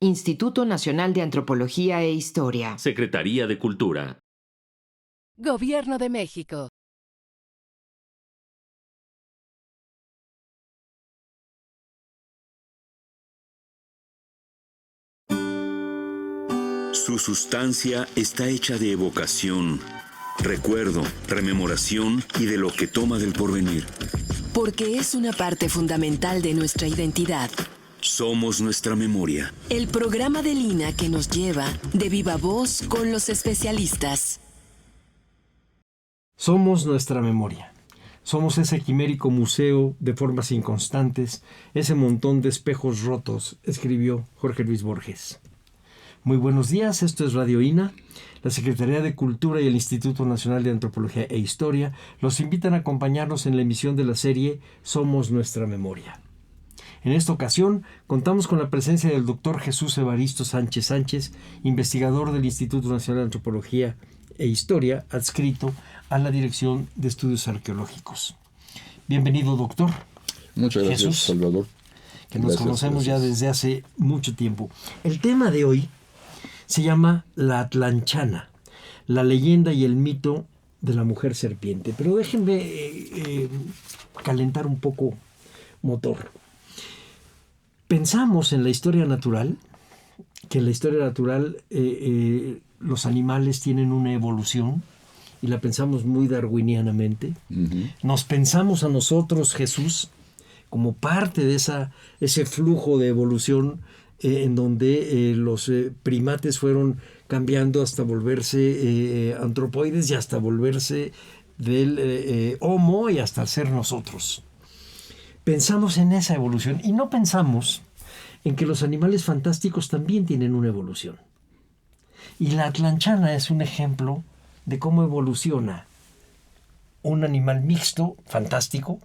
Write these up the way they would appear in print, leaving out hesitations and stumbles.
Instituto Nacional de Antropología e Historia. Secretaría de Cultura. Gobierno de México. Su sustancia está hecha de evocación, recuerdo, rememoración y de lo que toma del porvenir. Porque es una parte fundamental de nuestra identidad. Somos nuestra memoria. El programa de Lina que nos lleva de viva voz con los especialistas. Somos nuestra memoria. Somos ese quimérico museo de formas inconstantes, ese montón de espejos rotos, escribió Jorge Luis Borges. Muy buenos días, esto es Radio INA. La Secretaría de Cultura y el Instituto Nacional de Antropología e Historia los invitan a acompañarnos en la emisión de la serie Somos nuestra memoria. En esta ocasión contamos con la presencia del doctor Jesús Evaristo Sánchez Sánchez, investigador del Instituto Nacional de Antropología e Historia, adscrito a la Dirección de Estudios Arqueológicos. Bienvenido, doctor. Muchas gracias, Jesús, Salvador. Que nos conocemos ya desde hace mucho tiempo. El tema de hoy se llama La Atlanchana, la leyenda y el mito de la mujer serpiente. Pero déjenme calentar un poco motor. Pensamos en la historia natural, que en la historia natural los animales tienen una evolución y la pensamos muy darwinianamente. Uh-huh. Nos pensamos a nosotros, Jesús, como parte de ese flujo de evolución en donde los primates fueron cambiando hasta volverse antropoides y hasta volverse del Homo y hasta ser nosotros. Pensamos en esa evolución y no pensamos en que los animales fantásticos también tienen una evolución. Y la atlanchana es un ejemplo de cómo evoluciona un animal mixto, fantástico,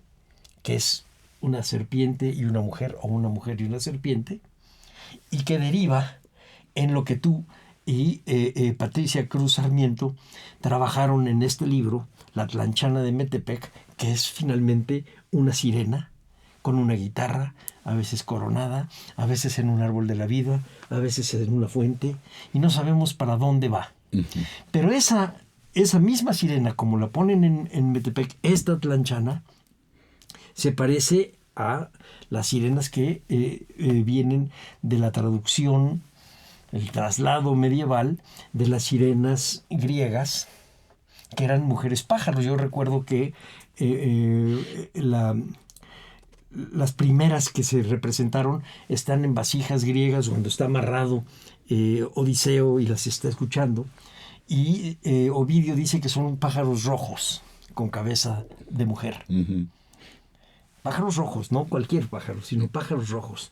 que es una serpiente y una mujer, o una mujer y una serpiente, y que deriva en lo que tú y Patricia Cruz Sarmiento trabajaron en este libro, La Atlanchana de Metepec, que es finalmente una sirena con una guitarra, a veces coronada, a veces en un árbol de la vida, a veces en una fuente, y no sabemos para dónde va. Uh-huh. Pero esa misma sirena, como la ponen en Metepec, esta atlanchana, se parece a las sirenas que vienen de la traducción, el traslado medieval de las sirenas griegas, que eran mujeres pájaros. Yo recuerdo que las primeras que se representaron están en vasijas griegas cuando está amarrado Odiseo y las está escuchando. Y Ovidio dice que son pájaros rojos con cabeza de mujer. Uh-huh. Pájaros rojos, no cualquier pájaro, sino pájaros rojos.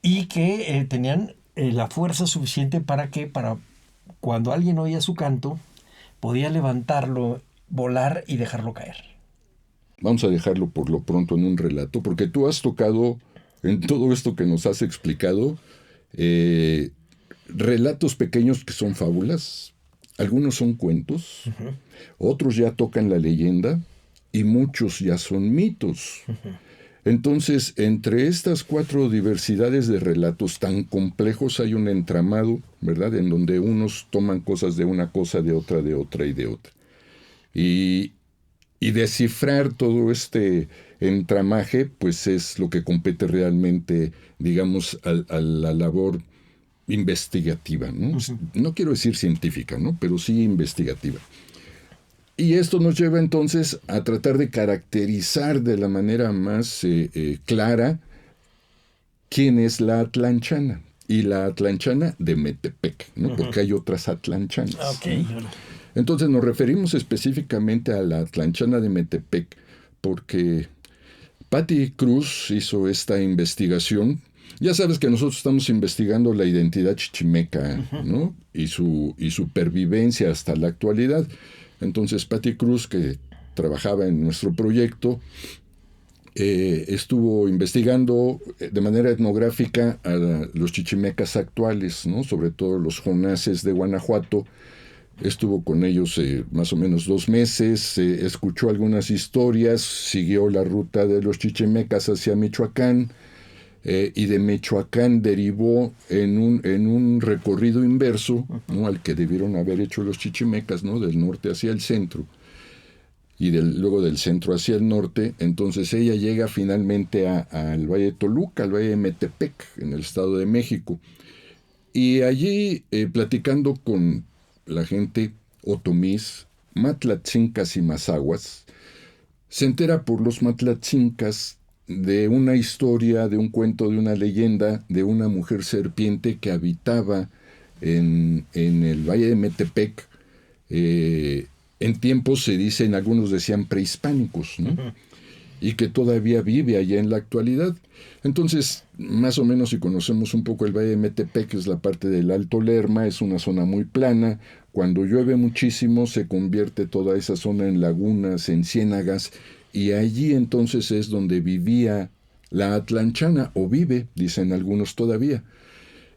Y que tenían la fuerza suficiente para cuando alguien oía su canto, podía levantarlo, volar y dejarlo caer. Vamos a dejarlo por lo pronto en un relato, porque tú has tocado, en todo esto que nos has explicado, relatos pequeños que son fábulas, algunos son cuentos, uh-huh. Otros ya tocan la leyenda y muchos ya son mitos. Uh-huh. Entonces, entre estas 4 diversidades de relatos tan complejos hay un entramado, ¿verdad?, en donde unos toman cosas de una cosa, de otra y de otra. Y descifrar todo este entramaje, pues es lo que compete realmente, digamos, a la labor investigativa, ¿no? Uh-huh. No quiero decir científica, ¿no?, pero sí investigativa. Y esto nos lleva entonces a tratar de caracterizar de la manera más clara quién es la atlanchana. Y la atlanchana de Metepec, ¿no? Uh-huh. Porque hay otras atlanchanas. Okay. ¿No? Entonces nos referimos específicamente a la atlanchana de Metepec porque Patti Cruz hizo esta investigación. Ya sabes que nosotros estamos investigando la identidad chichimeca, uh-huh. ¿no? Y su pervivencia hasta la actualidad. Entonces Patti Cruz, que trabajaba en nuestro proyecto, estuvo investigando de manera etnográfica a los chichimecas actuales, ¿no? Sobre todo los jonases de Guanajuato. Estuvo con ellos más o menos 2 meses, escuchó algunas historias, siguió la ruta de los chichimecas hacia Michoacán, y de Michoacán derivó en un recorrido inverso, ¿no?, al que debieron haber hecho los chichimecas, ¿no?, del norte hacia el centro, y luego del centro hacia el norte. Entonces ella llega finalmente al Valle de Toluca, al Valle de Metepec, en el Estado de México. Y allí, platicando con la gente otomís, matlatzincas y mazahuas, se entera por los matlatzincas de una historia, de un cuento, de una leyenda, de una mujer serpiente que habitaba en el Valle de Metepec, en tiempos, se dicen, algunos decían prehispánicos, ¿no? Y que todavía vive allá en la actualidad. Entonces, más o menos, si conocemos un poco el Valle de Metepec, que es la parte del Alto Lerma, es una zona muy plana. Cuando llueve muchísimo, se convierte toda esa zona en lagunas, en ciénagas, y allí entonces es donde vivía la atlanchana, o vive, dicen algunos todavía.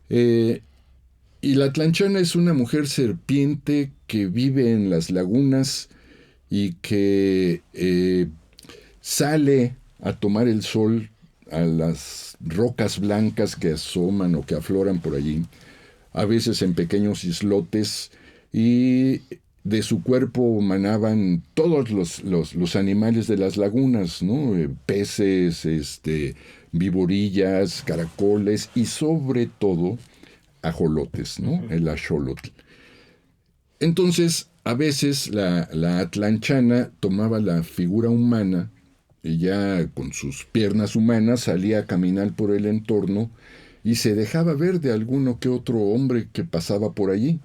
Y la atlanchana es una mujer serpiente que vive en las lagunas y que sale a tomar el sol a las rocas blancas que asoman o que afloran por allí, a veces en pequeños islotes, y de su cuerpo manaban todos los animales de las lagunas, ¿no? Peces, viborillas, caracoles y sobre todo ajolotes, ¿no? El axolotl. Entonces, a veces la atlanchana tomaba la figura humana y ya con sus piernas humanas salía a caminar por el entorno y se dejaba ver de alguno que otro hombre que pasaba por allí,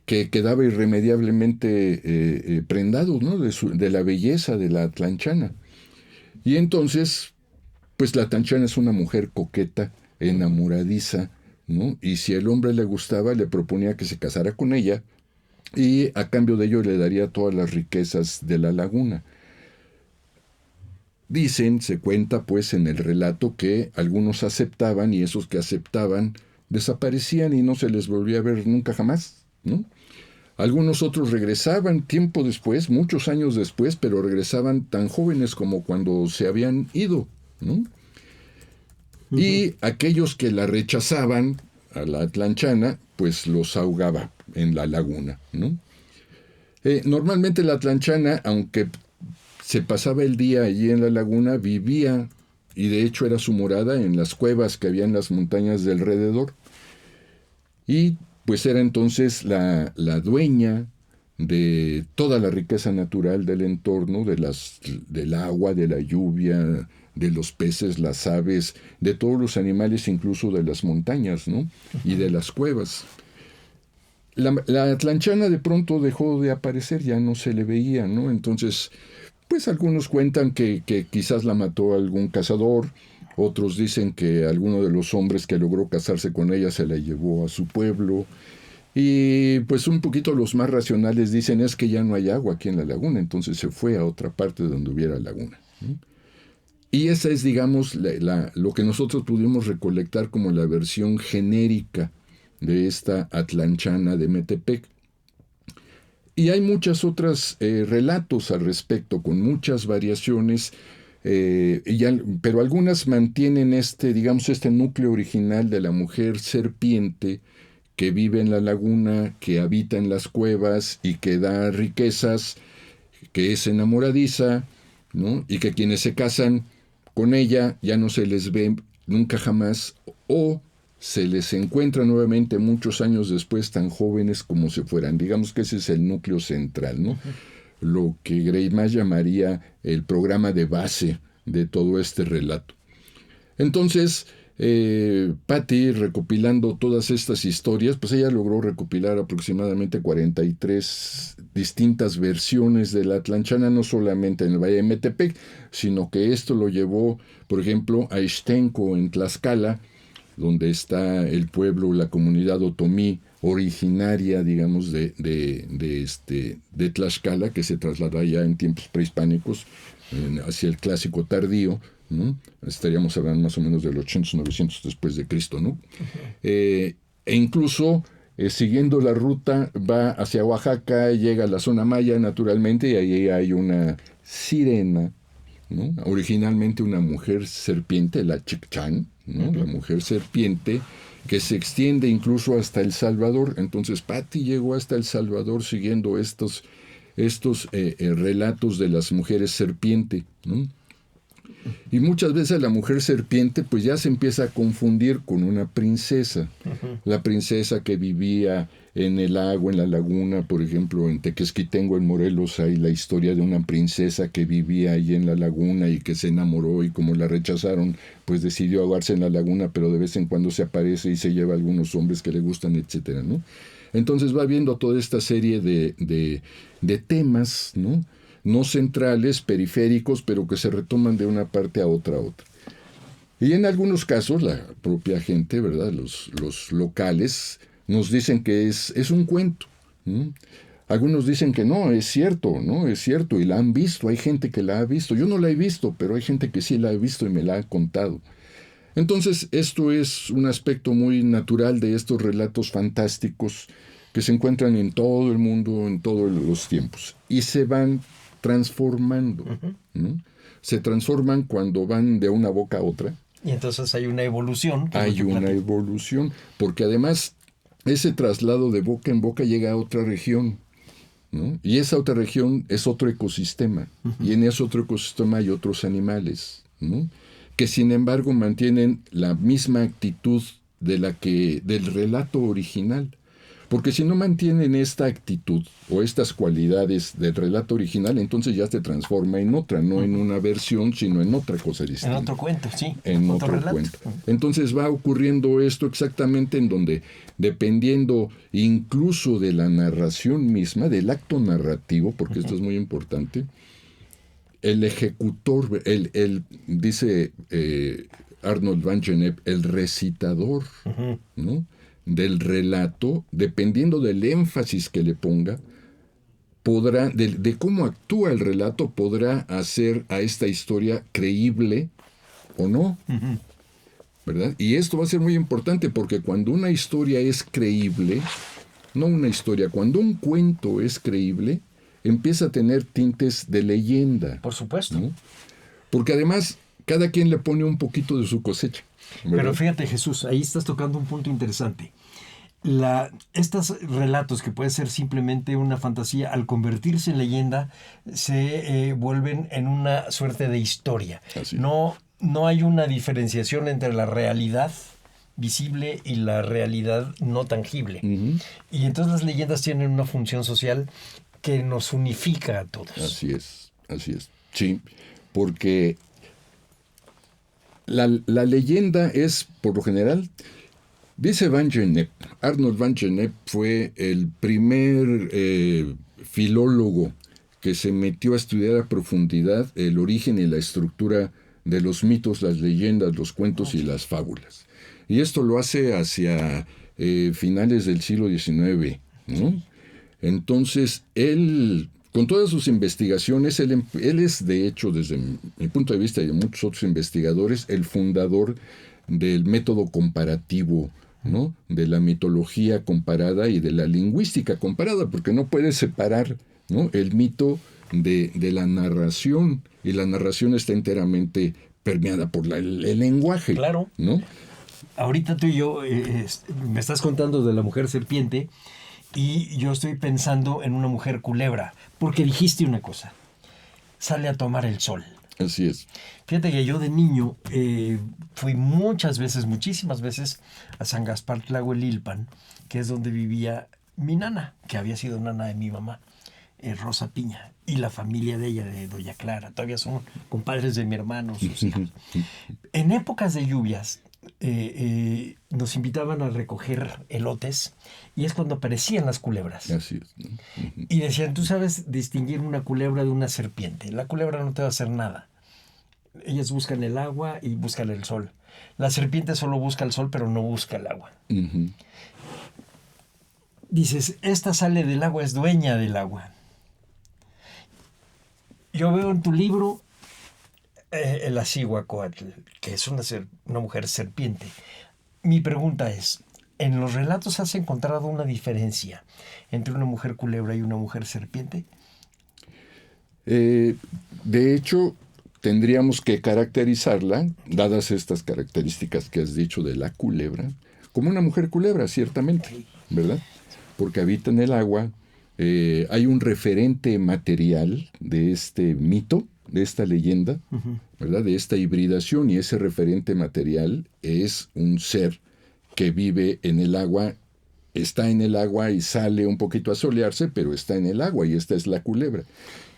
que quedaba irremediablemente prendado, ¿no?, de la belleza de la atlanchana. Y entonces, pues la atlanchana es una mujer coqueta, enamoradiza, ¿no? Y si el hombre le gustaba, le proponía que se casara con ella y a cambio de ello le daría todas las riquezas de la laguna. Se cuenta pues en el relato que algunos aceptaban y esos que aceptaban desaparecían y no se les volvía a ver nunca jamás, ¿no? Algunos otros regresaban tiempo después, muchos años después, pero regresaban tan jóvenes como cuando se habían ido, ¿no? Y aquellos que la rechazaban, a la atlanchana, pues los ahogaba en la laguna, ¿no? Normalmente la atlanchana, aunque se pasaba el día allí en la laguna, vivía, y de hecho era su morada, en las cuevas que había en las montañas de alrededor. Y pues era entonces la dueña de toda la riqueza natural del entorno, del agua, de la lluvia, de los peces, las aves, de todos los animales, incluso de las montañas, ¿no? Y de las cuevas. La atlanchana de pronto dejó de aparecer, ya no se le veía, ¿no? Entonces, pues algunos cuentan que quizás la mató algún cazador, otros dicen que alguno de los hombres que logró casarse con ella se la llevó a su pueblo, y pues un poquito los más racionales dicen es que ya no hay agua aquí en la laguna, entonces se fue a otra parte donde hubiera laguna, ¿no? Y esa es, digamos, lo que nosotros pudimos recolectar como la versión genérica de esta atlanchana de Metepec. Y hay muchas otras relatos al respecto, con muchas variaciones, pero algunas mantienen este núcleo original de la mujer serpiente que vive en la laguna, que habita en las cuevas y que da riquezas, que es enamoradiza, ¿no? Y que quienes se casan con ella ya no se les ve nunca jamás, o se les encuentra nuevamente muchos años después tan jóvenes como si fueran. Digamos que ese es el núcleo central, ¿no? Lo que Greimas llamaría el programa de base de todo este relato. Entonces, Patti, recopilando todas estas historias, pues ella logró recopilar aproximadamente 43 distintas versiones de la atlanchana, no solamente en el Valle de Metepec, sino que esto lo llevó, por ejemplo, a Ixtenco, en Tlaxcala, donde está el pueblo, la comunidad otomí originaria, digamos, de Tlaxcala, que se trasladó ya en tiempos prehispánicos hacia el clásico tardío, ¿no? Estaríamos hablando más o menos del 800-900 después de Cristo, ¿no? E incluso siguiendo la ruta va hacia Oaxaca, llega a la zona maya naturalmente, y ahí hay una sirena, ¿no? Originalmente una mujer serpiente, la Chicchán, ¿no? La mujer serpiente, que se extiende incluso hasta El Salvador. Entonces Patti llegó hasta El Salvador siguiendo estos relatos de las mujeres serpiente, ¿no? Y muchas veces la mujer serpiente pues ya se empieza a confundir con una princesa. La princesa que vivía en el agua, en la laguna, por ejemplo, en Tequesquitengo, en Morelos, hay la historia de una princesa que vivía ahí en la laguna y que se enamoró, y como la rechazaron, pues decidió ahogarse en la laguna, pero de vez en cuando se aparece y se lleva a algunos hombres que le gustan, etcétera, ¿no? Entonces va viendo toda esta serie de temas, ¿no? No centrales, periféricos, pero que se retoman de una parte a otra. Y en algunos casos la propia gente, ¿verdad? Los locales nos dicen que es un cuento, ¿no? Algunos dicen que no, es cierto, y la han visto, hay gente que la ha visto. Yo no la he visto, pero hay gente que sí la ha visto y me la ha contado. Entonces, esto es un aspecto muy natural de estos relatos fantásticos que se encuentran en todo el mundo, en todos los tiempos, y se van transformando, ¿no? Se transforman cuando van de una boca a otra. Y entonces hay una evolución. Hay una evolución, porque además ese traslado de boca en boca llega a otra región, ¿no? Y esa otra región es otro ecosistema, y en ese otro ecosistema hay otros animales, ¿no? Que sin embargo mantienen la misma actitud del relato original. Porque si no mantienen esta actitud o estas cualidades del relato original, entonces ya se transforma en otra, no en una versión, sino en otra cosa distinta. En otro cuento, sí. En otro cuento. Entonces va ocurriendo esto exactamente en donde, dependiendo incluso de la narración misma, del acto narrativo, porque esto es muy importante, el ejecutor, dice Arnold van Gennep, el recitador, ¿no?, del relato, dependiendo del énfasis que le ponga, podrá, de cómo actúa el relato, podrá hacer a esta historia creíble o no, ¿verdad? Y esto va a ser muy importante, porque cuando una historia es creíble, cuando un cuento es creíble, empieza a tener tintes de leyenda. Por supuesto. ¿No? Porque además, cada quien le pone un poquito de su cosecha, ¿verdad? Pero fíjate, Jesús, ahí estás tocando un punto interesante. Estos relatos, que puede ser simplemente una fantasía, al convertirse en leyenda, se vuelven en una suerte de historia. No hay una diferenciación entre la realidad visible y la realidad no tangible. Y entonces las leyendas tienen una función social que nos unifica a todos. Así es. Sí, porque la leyenda es, por lo general, dice Van Gennep, Arnold van Gennep fue el primer filólogo que se metió a estudiar a profundidad el origen y la estructura de los mitos, las leyendas, los cuentos y las fábulas. Y esto lo hace hacia finales del siglo XIX, ¿no? Entonces, él, con todas sus investigaciones, él es, de hecho, desde mi punto de vista y de muchos otros investigadores, el fundador del método comparativo, ¿no?, de la mitología comparada y de la lingüística comparada, porque no puedes separar, ¿no?, el mito de la narración, y la narración está enteramente permeada por el lenguaje. Claro. ¿No? Ahorita tú y yo me estás contando de la mujer serpiente, y yo estoy pensando en una mujer culebra, porque dijiste una cosa: sale a tomar el sol. Así es. Fíjate que yo de niño fui muchísimas veces a San Gaspar Tlahuelilpan, que es donde vivía mi nana, que había sido nana de mi mamá, Rosa Piña, y la familia de ella, de Doña Clara. Todavía son compadres de mi hermano, sus hijos. En épocas de lluvias nos invitaban a recoger elotes, y es cuando aparecían las culebras. Así es, ¿no? Y decían: tú sabes distinguir una culebra de una serpiente. La culebra no te va a hacer nada. Ellas buscan el agua y buscan el sol. La serpiente solo busca el sol, pero no busca el agua. Dices: esta sale del agua, es dueña del agua. Yo veo en tu libro el Acihuacoatl, que es una mujer serpiente. Mi pregunta es: ¿en los relatos has encontrado una diferencia entre una mujer culebra y una mujer serpiente? De hecho, tendríamos que caracterizarla, dadas estas características que has dicho de la culebra, como una mujer culebra, ciertamente, ¿verdad? Porque habita en el agua. Hay un referente material de este mito, de esta leyenda, ¿verdad? De esta hibridación, y ese referente material es un ser que vive en el agua, está en el agua y sale un poquito a solearse, pero está en el agua, y esta es la culebra.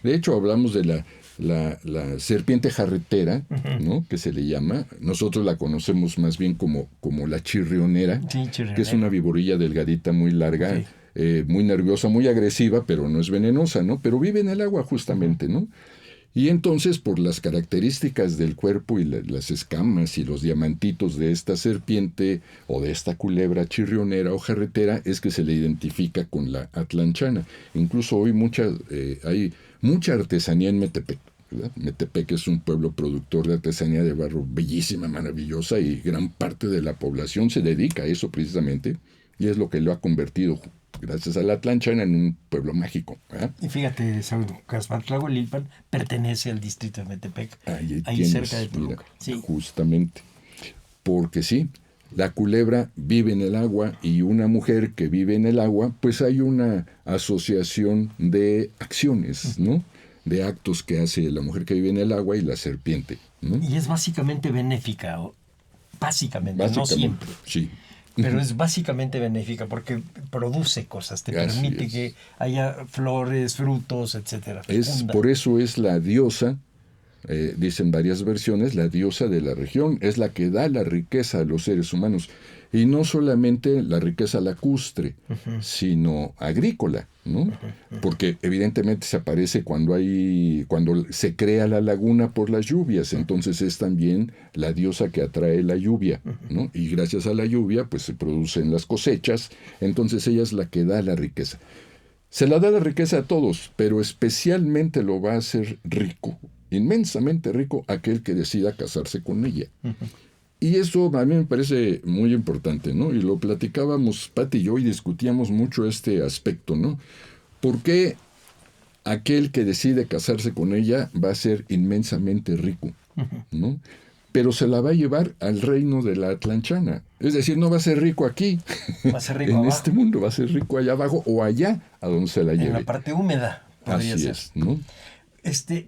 De hecho, hablamos de la serpiente jarretera, ¿no? Que se le llama. Nosotros la conocemos más bien como la chirrionera, Sí, chirrionera. que es una viborilla delgadita, muy larga, Sí. muy nerviosa, muy agresiva, pero no es venenosa, ¿no? Pero vive en el agua justamente, ¿no? Y entonces, por las características del cuerpo y las escamas y los diamantitos de esta serpiente o de esta culebra chirrionera o jarretera, es que se le identifica con la atlanchana. Incluso hoy hay mucha artesanía en Metepec, ¿verdad? Metepec es un pueblo productor de artesanía de barro bellísima, maravillosa, y gran parte de la población se dedica a eso precisamente, y es lo que lo ha convertido, gracias a la atlanchana, en un pueblo mágico, ¿verdad? Y fíjate, Caspantlahuelilpan pertenece al distrito de Metepec, ahí tienes, cerca de Toluca. mira, Sí. justamente. Porque sí, la culebra vive en el agua, y una mujer que vive en el agua, pues hay una asociación de acciones, ¿no? De actos que hace la mujer que vive en el agua y la serpiente, ¿no? Y es básicamente benéfica, básicamente, no siempre. Sí. Pero es básicamente benéfica porque produce cosas, te Así permite es. que haya flores, frutos, etcétera. Fecunda. Por eso es la diosa, dicen varias versiones, la diosa de la región, es la que da la riqueza a los seres humanos. Y no solamente la riqueza lacustre, sino agrícola, ¿no? Porque evidentemente se aparece cuando se crea la laguna por las lluvias, entonces es también la diosa que atrae la lluvia, ¿no? Y gracias a la lluvia pues se producen las cosechas, entonces ella es la que da la riqueza. Se la da la riqueza a todos, pero especialmente lo va a hacer rico, inmensamente rico, aquel que decida casarse con ella. Y eso a mí me parece muy importante, ¿no? Y lo platicábamos Pati y yo y discutíamos mucho este aspecto, ¿no? ¿Por qué aquel que decide casarse con ella va a ser inmensamente rico, ¿no? Pero se la va a llevar al reino de la atlanchana. Es decir, no va a ser rico aquí, Va a ser rico en abajo, este mundo, va a ser rico allá abajo o allá a donde se la lleve. en la parte húmeda. Podría Así ser. es, ¿no?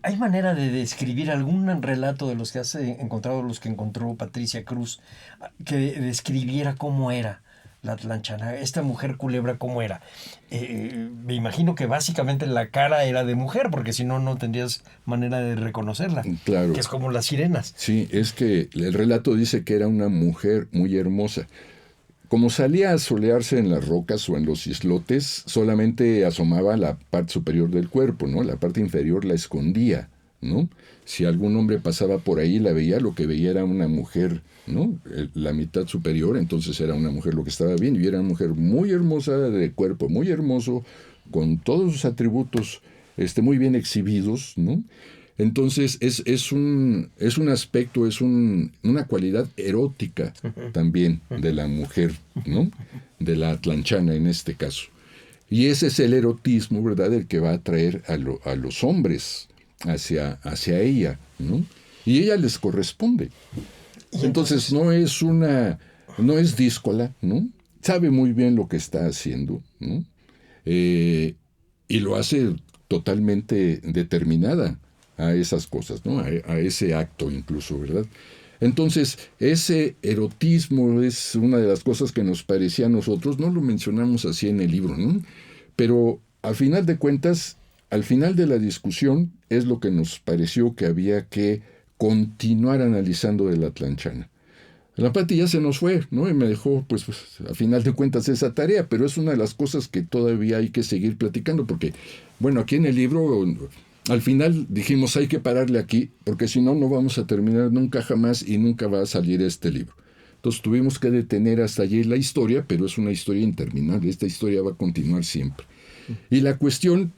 ¿Hay manera de describir algún relato de los que has encontrado, los que encontró Patricia Cruz, que describiera cómo era la atlanchana, esta mujer culebra, cómo era? Me imagino que básicamente la cara era de mujer, porque si no, no tendrías manera de reconocerla. Claro. Que es como las sirenas. Sí, es que el relato dice que era una mujer muy hermosa. Como salía a solearse en las rocas o en los islotes, solamente asomaba la parte superior del cuerpo, ¿no? La parte inferior la escondía, ¿no? Si algún hombre pasaba por ahí y la veía, lo que veía era una mujer, ¿no? La mitad superior, entonces era una mujer lo que estaba viendo, y era una mujer muy hermosa, de cuerpo muy hermoso, con todos sus atributos muy bien exhibidos, ¿no? Entonces es un aspecto, una cualidad erótica también de la mujer, ¿no? De la atlanchana en este caso. Y ese es el erotismo, ¿verdad?, el que va a atraer a los hombres hacia ella, ¿no? Y ella les corresponde. Entonces no es díscola, ¿no? Sabe muy bien lo que está haciendo, ¿no? Y lo hace totalmente determinada a esas cosas, ¿no? A ese acto incluso, ¿verdad? Entonces, ese erotismo es una de las cosas que nos parecía a nosotros, no lo mencionamos así en el libro, ¿no? Pero al final de cuentas, al final de la discusión, es lo que nos pareció que había que continuar analizando de la atlanchana. La Pati ya se nos fue, ¿no? Y me dejó, pues, a final de cuentas, esa tarea, pero es una de las cosas que todavía hay que seguir platicando, porque, bueno, aquí en el libro, al final dijimos, hay que pararle aquí, porque si no, no vamos a terminar nunca jamás y nunca va a salir este libro. Entonces tuvimos que detener hasta allí la historia, pero es una historia interminable, esta historia va a continuar siempre. Y la cuestión,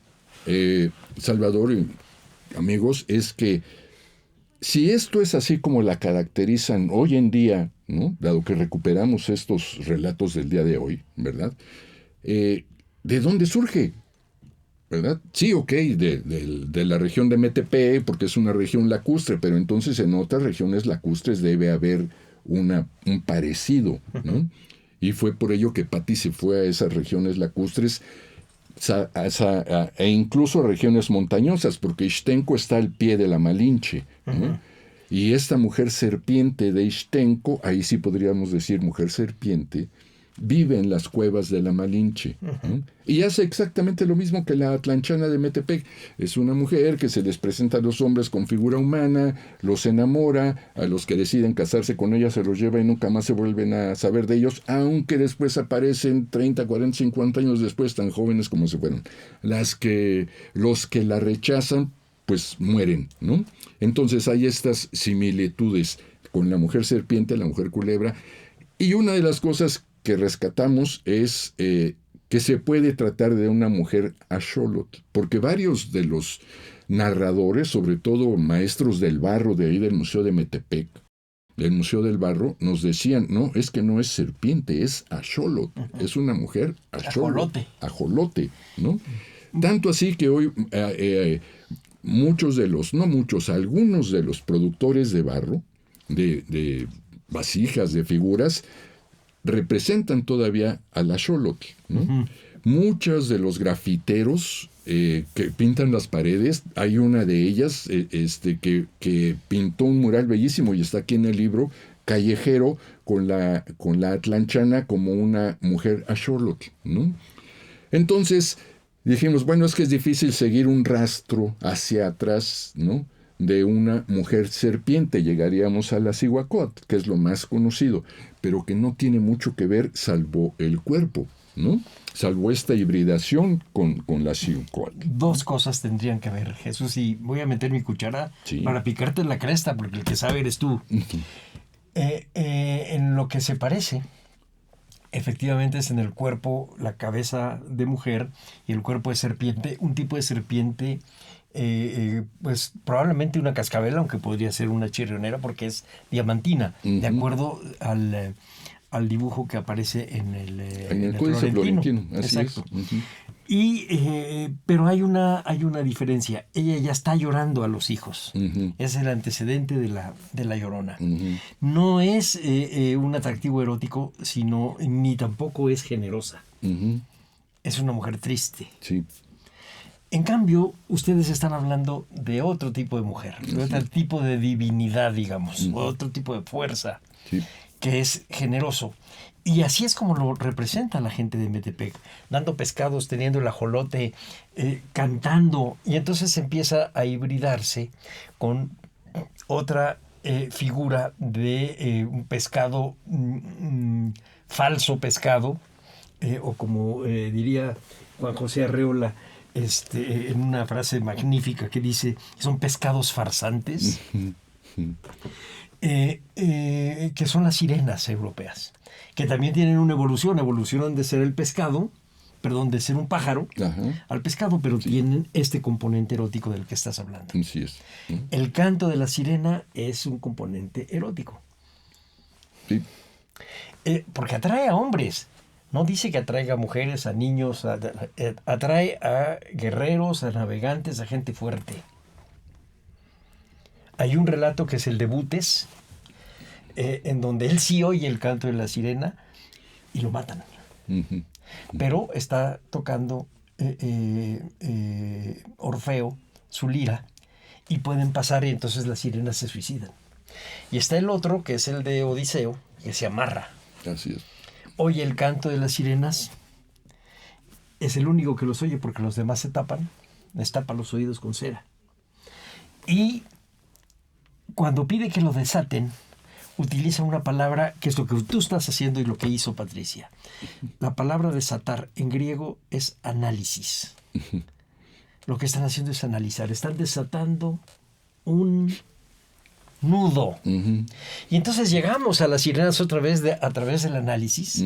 Salvador y amigos, es que si esto es así como la caracterizan hoy en día, ¿no? Dado que recuperamos estos relatos del día de hoy, ¿verdad? ¿De dónde surge? ¿verdad? Sí, ok, de la región de Metepec, porque es una región lacustre, pero entonces en otras regiones lacustres debe haber un parecido, ¿no? Y fue por ello que Patti se fue a esas regiones lacustres e incluso a regiones montañosas, porque Ixtenco está al pie de la Malinche, ¿no? Y esta mujer serpiente de Ixtenco, ahí sí podríamos decir mujer serpiente, vive en las cuevas de la Malinche, ¿no? Y hace exactamente lo mismo que la atlanchana de Metepec. Es una mujer que se les presenta a los hombres con figura humana, los enamora, a los que deciden casarse con ella se los lleva y nunca más se vuelven a saber de ellos, aunque después aparecen 30, 40, 50 años después, tan jóvenes como se fueron. Los que la rechazan, pues mueren, ¿no? Entonces hay estas similitudes con la mujer serpiente, la mujer culebra, y una de las cosas que rescatamos es que se puede tratar de una mujer axolotl, porque varios de los narradores, sobre todo maestros del barro de ahí del Museo de Metepec, del Museo del Barro, nos decían, no, es que no es serpiente, es axolotl, es una mujer ajolote, ¿no? Tanto así que hoy algunos de los productores de barro, de vasijas, de figuras, representan todavía al axolotl, ¿no? Muchos de los grafiteros que pintan las paredes, hay una de ellas que pintó un mural bellísimo y está aquí en el libro, callejero, con la atlanchana como una mujer axolotl, ¿no? Entonces dijimos, bueno, es que es difícil seguir un rastro hacia atrás, ¿no?, de una mujer serpiente. Llegaríamos a la Cihuacóatl, que es lo más conocido, pero que no tiene mucho que ver salvo el cuerpo, ¿no? Salvo esta hibridación con la Cihuacóatl. Dos cosas tendrían que ver, Jesús, y voy a meter mi cuchara para picarte en la cresta, porque el que sabe eres tú. En lo que se parece, efectivamente es en el cuerpo, la cabeza de mujer y el cuerpo de serpiente, un tipo de serpiente, pues probablemente una cascabel, aunque podría ser una chirrionera porque es diamantina, de acuerdo al dibujo que aparece en el Códice Florentino. Así exacto. Es. Pero hay una diferencia. Ella ya está llorando a los hijos. Es el antecedente de la Llorona. No es un atractivo erótico, ni tampoco es generosa. Es una mujer triste. Sí. En cambio, ustedes están hablando de otro tipo de mujer, de otro tipo de divinidad, digamos, otro tipo de fuerza, que es generoso. Y así es como lo representa la gente de Metepec, dando pescados, teniendo el ajolote, cantando, y entonces empieza a hibridarse con otra figura de un pescado, falso pescado, o como diría Juan José Arreola, en una frase magnífica que dice, son pescados farsantes, que son las sirenas europeas, que también tienen una evolucionan de ser de ser un pájaro al pescado, pero tienen este componente erótico del que estás hablando. Así es. El canto de la sirena es un componente erótico. Sí. Porque atrae a hombres. No dice que atraiga a mujeres, a niños, atrae a guerreros, a navegantes, a gente fuerte. Hay un relato que es el de Butes, en donde él sí oye el canto de la sirena y lo matan. Pero está tocando Orfeo, su lira, y pueden pasar y entonces las sirenas se suicidan. Y está el otro, que es el de Odiseo, que se amarra. Así es. Oye el canto de las sirenas, es el único que los oye porque los demás se tapan, les tapa los oídos con cera. Y cuando pide que lo desaten, utiliza una palabra que es lo que tú estás haciendo y lo que hizo Patricia. La palabra desatar en griego es análisis. Lo que están haciendo es analizar, están desatando un nudo. Y entonces llegamos a las sirenas otra vez a través del análisis,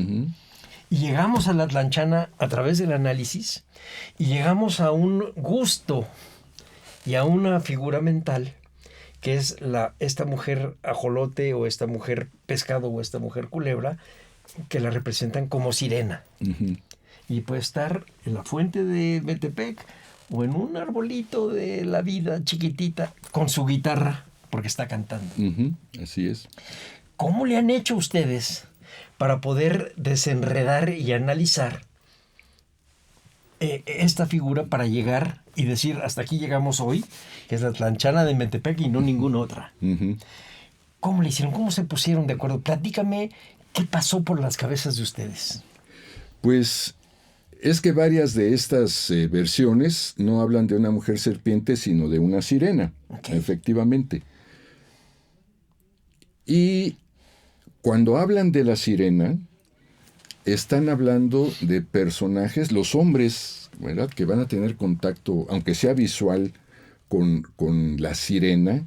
y llegamos a la atlanchana a través del análisis, y llegamos a un gusto y a una figura mental que es esta mujer ajolote o esta mujer pescado o esta mujer culebra, que la representan como sirena. Y puede estar en la fuente de Metepec o en un arbolito de la vida chiquitita con su guitarra porque está cantando. Así es. ¿Cómo le han hecho ustedes para poder desenredar y analizar esta figura para llegar y decir hasta aquí llegamos hoy, que es la Tlanchana de Metepec y no ninguna otra? ¿Cómo le hicieron? ¿Cómo se pusieron de acuerdo? Platícame qué pasó por las cabezas de ustedes. Pues es que varias de estas versiones no hablan de una mujer serpiente, sino de una sirena, efectivamente. Y cuando hablan de la sirena, están hablando de personajes, los hombres, ¿verdad?, que van a tener contacto, aunque sea visual, con la sirena,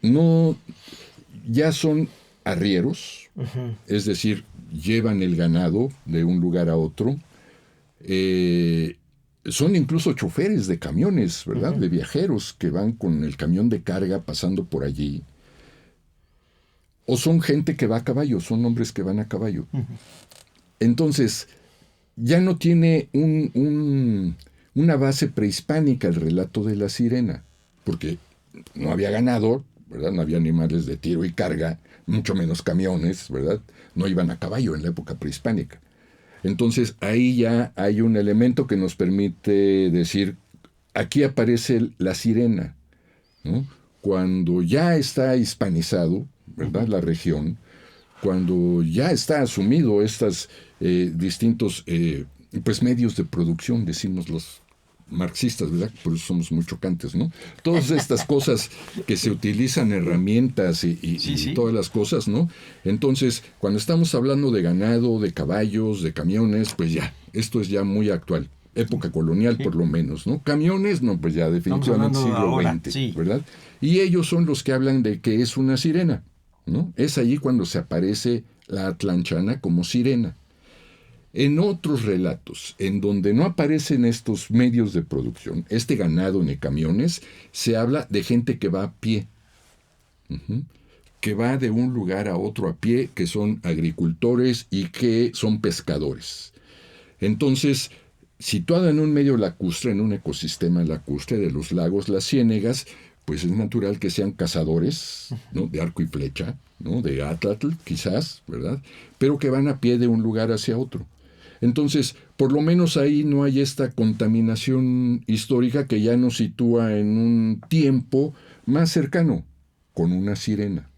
no, ya son arrieros, es decir, llevan el ganado de un lugar a otro, son incluso choferes de camiones, ¿verdad?, de viajeros que van con el camión de carga pasando por allí. O son gente que va a caballo, son hombres que van a caballo. Entonces, ya no tiene una base prehispánica el relato de la sirena, porque no había ganado, ¿verdad? No había animales de tiro y carga, mucho menos camiones, ¿verdad? No iban a caballo en la época prehispánica. Entonces, ahí ya hay un elemento que nos permite decir, aquí aparece la sirena, ¿no? Cuando ya está hispanizado, ¿verdad?, la región, cuando ya está asumido estos distintos pues medios de producción, decimos los marxistas, ¿verdad? Por eso somos muy chocantes, ¿no? Todas estas cosas que se utilizan, herramientas y todas las cosas, ¿no? Entonces, cuando estamos hablando de ganado, de caballos, de camiones, pues ya, esto es ya muy actual. Época colonial, por lo menos, ¿no? Camiones, no, pues ya definitivamente siglo XX, ¿verdad? Y ellos son los que hablan de que es una sirena, ¿no? Es allí cuando se aparece la Atlanchana como sirena. En otros relatos, en donde no aparecen estos medios de producción, este ganado ni camiones, se habla de gente que va a pie, que va de un lugar a otro a pie, que son agricultores y que son pescadores. Entonces, situada en un medio lacustre, en un ecosistema lacustre de los lagos, las ciénegas, pues es natural que sean cazadores, ¿no?, de arco y flecha, ¿no?, de atlatl, quizás, ¿verdad?, pero que van a pie de un lugar hacia otro. Entonces, por lo menos ahí no hay esta contaminación histórica que ya nos sitúa en un tiempo más cercano, con una sirena.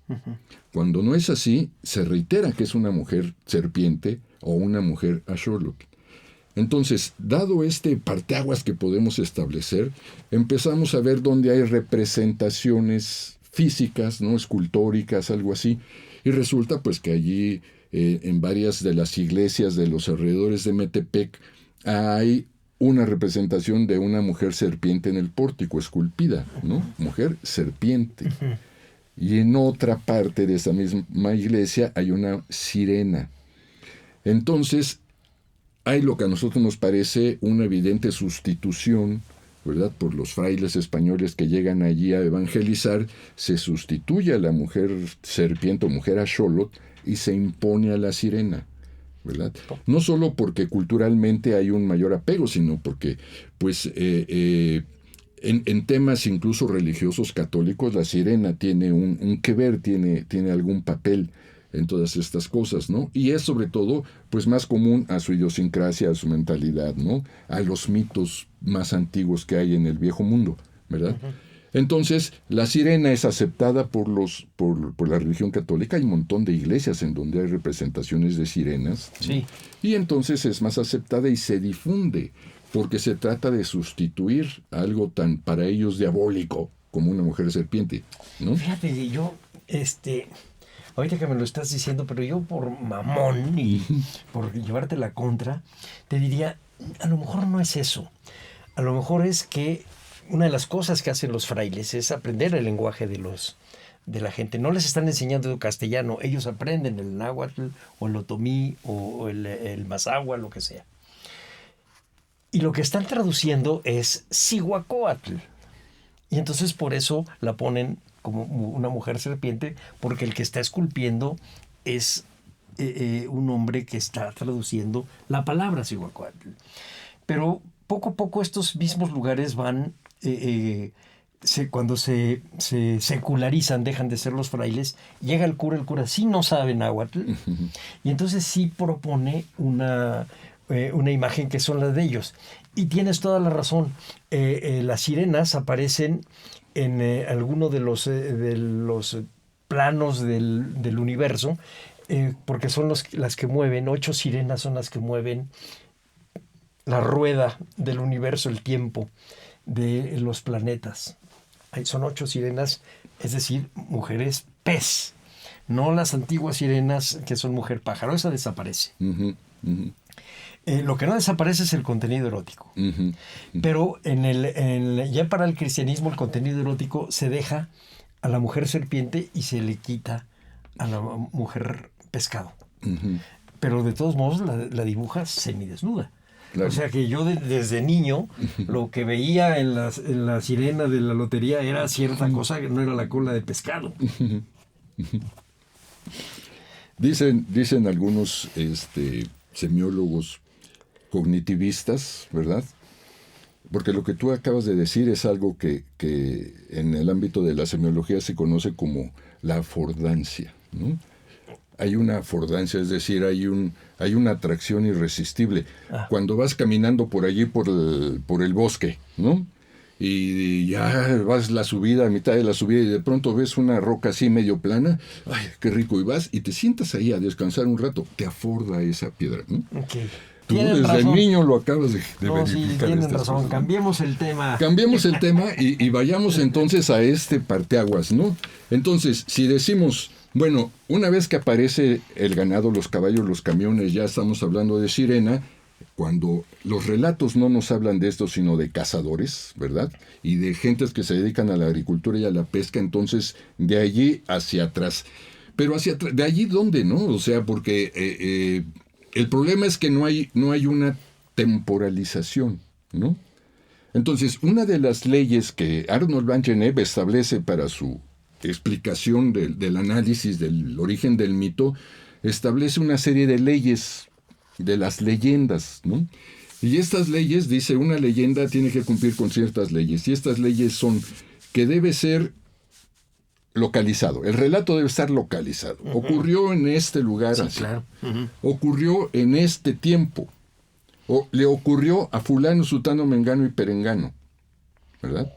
Cuando no es así, se reitera que es una mujer serpiente o una mujer axolotl. Entonces, dado este parteaguas que podemos establecer, empezamos a ver dónde hay representaciones físicas, ¿no?, escultóricas, algo así, y resulta pues que allí en varias de las iglesias de los alrededores de Metepec hay una representación de una mujer serpiente en el pórtico, esculpida, ¿no? Mujer serpiente. Y en otra parte de esa misma iglesia hay una sirena. Entonces, hay lo que a nosotros nos parece una evidente sustitución, ¿verdad?, por los frailes españoles que llegan allí a evangelizar, se sustituye a la mujer serpiente o mujer axolotl y se impone a la sirena, ¿verdad? No solo porque culturalmente hay un mayor apego, sino porque, pues, en temas incluso religiosos católicos, la sirena tiene un que ver, tiene algún papel en todas estas cosas, ¿no? Y es sobre todo, pues, más común a su idiosincrasia, a su mentalidad, ¿no?, a los mitos más antiguos que hay en el viejo mundo, ¿verdad? Entonces, la sirena es aceptada por la religión católica. Hay un montón de iglesias en donde hay representaciones de sirenas, ¿no? Sí. Y entonces es más aceptada y se difunde, porque se trata de sustituir algo tan para ellos diabólico como una mujer serpiente, ¿no? Fíjate, yo, ahorita que me lo estás diciendo, pero yo por mamón y por llevarte la contra, te diría, a lo mejor no es eso. A lo mejor es que una de las cosas que hacen los frailes es aprender el lenguaje de la gente. No les están enseñando castellano, ellos aprenden el náhuatl o el otomí o el mazahua, lo que sea. Y lo que están traduciendo es Cihuacóatl. Y entonces por eso la ponen como una mujer serpiente, porque el que está esculpiendo es un hombre que está traduciendo la palabra Cihuacóatl. Pero poco a poco estos mismos lugares van, cuando se secularizan, dejan de ser los frailes, llega el cura sí no sabe náhuatl, y entonces sí propone una imagen que son las de ellos. Y tienes toda la razón. Las sirenas aparecen en alguno de los planos del universo, porque son las que mueven, 8 sirenas son las que mueven la rueda del universo, el tiempo de los planetas. Son 8 sirenas, es decir, mujeres pez, no las antiguas sirenas que son mujer pájaro. Esa desaparece. Lo que no desaparece es el contenido erótico. Pero ya para el cristianismo el contenido erótico se deja a la mujer serpiente y se le quita a la mujer pescado. Pero de todos modos la dibuja semidesnuda. Claro. O sea que yo desde niño lo que veía en la sirena de la lotería era cierta cosa que no era la cola de pescado. Dicen algunos semiólogos cognitivistas, ¿verdad? Porque lo que tú acabas de decir es algo que en el ámbito de la semiología se conoce como la afordancia, ¿no? Hay una afordancia, es decir, hay una atracción irresistible. Cuando vas caminando por allí, por el bosque, ¿no? Y ya vas a mitad de la subida, y de pronto ves una roca así medio plana, ¡ay, qué rico! Y vas y te sientas ahí a descansar un rato, te aforda esa piedra, ¿no? Okay. Tú desde niño lo acabas de verificar. Sí, tienen razón. Cosas. Cambiemos el tema y vayamos entonces a este parteaguas, ¿no? Entonces, si decimos, bueno, una vez que aparece el ganado, los caballos, los camiones, ya estamos hablando de sirena, cuando los relatos no nos hablan de esto, sino de cazadores, ¿verdad? Y de gentes que se dedican a la agricultura y a la pesca, entonces de allí hacia atrás. Pero ¿de allí dónde, no? O sea, porque el problema es que no hay una temporalización, ¿no? Entonces, una de las leyes que Arnold van Gennep establece para su explicación del análisis del origen del mito, establece una serie de leyes de las leyendas, ¿no? Y estas leyes, dice, una leyenda tiene que cumplir con ciertas leyes, y estas leyes son que debe ser localizado, el relato debe estar localizado. Ocurrió en este lugar, sí, así. Claro. Ocurrió en este tiempo, o le ocurrió a fulano, sutano, mengano y perengano, ¿verdad?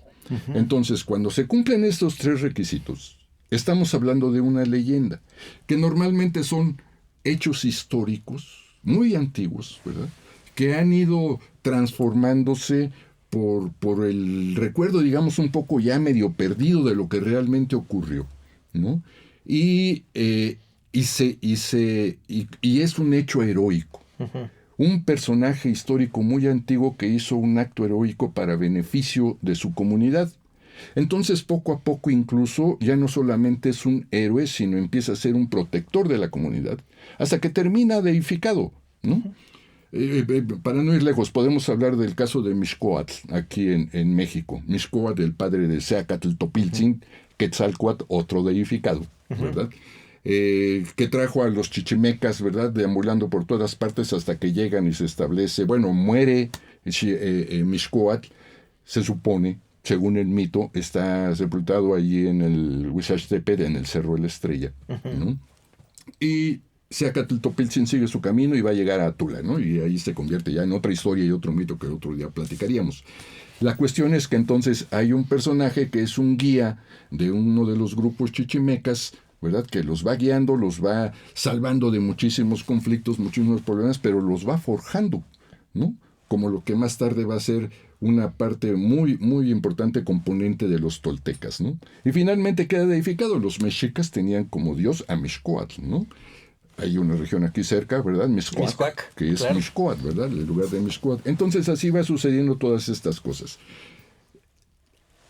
Entonces, cuando se cumplen estos 3 requisitos, estamos hablando de una leyenda, que normalmente son hechos históricos muy antiguos, ¿verdad?, que han ido transformándose por el recuerdo, digamos, un poco ya medio perdido de lo que realmente ocurrió, ¿no? Y es un hecho heroico. Un personaje histórico muy antiguo que hizo un acto heroico para beneficio de su comunidad. Entonces, poco a poco, incluso, ya no solamente es un héroe, sino empieza a ser un protector de la comunidad, hasta que termina deificado, ¿no? Para no ir lejos, podemos hablar del caso de Mixcoatl, aquí en México. Mixcoatl, el padre de Seacatl Topiltzin, Quetzalcóatl, otro deificado, ¿verdad? Que trajo a los chichimecas, ¿verdad?, deambulando por todas partes hasta que llegan y se establece, muere Mixcoatl, se supone, según el mito, está sepultado allí en el Huizachtepetl, en el Cerro de la Estrella, ¿no? Y Seacatl Topiltzin sigue su camino y va a llegar a Tula, ¿no? Y ahí se convierte ya en otra historia y otro mito que otro día platicaríamos. La cuestión es que entonces hay un personaje que es un guía de uno de los grupos chichimecas, ¿verdad?, que los va guiando, los va salvando de muchísimos conflictos, muchísimos problemas, pero los va forjando, ¿no? Como lo que más tarde va a ser una parte muy, muy importante componente de los toltecas, ¿no? Y finalmente queda deificado. Los mexicas tenían como dios a Mixcoatl, ¿no? Hay una región aquí cerca, ¿verdad? Mixcoac, que es, claro, Mixcoatl, ¿verdad? El lugar de Mixcoatl. Entonces así va sucediendo todas estas cosas.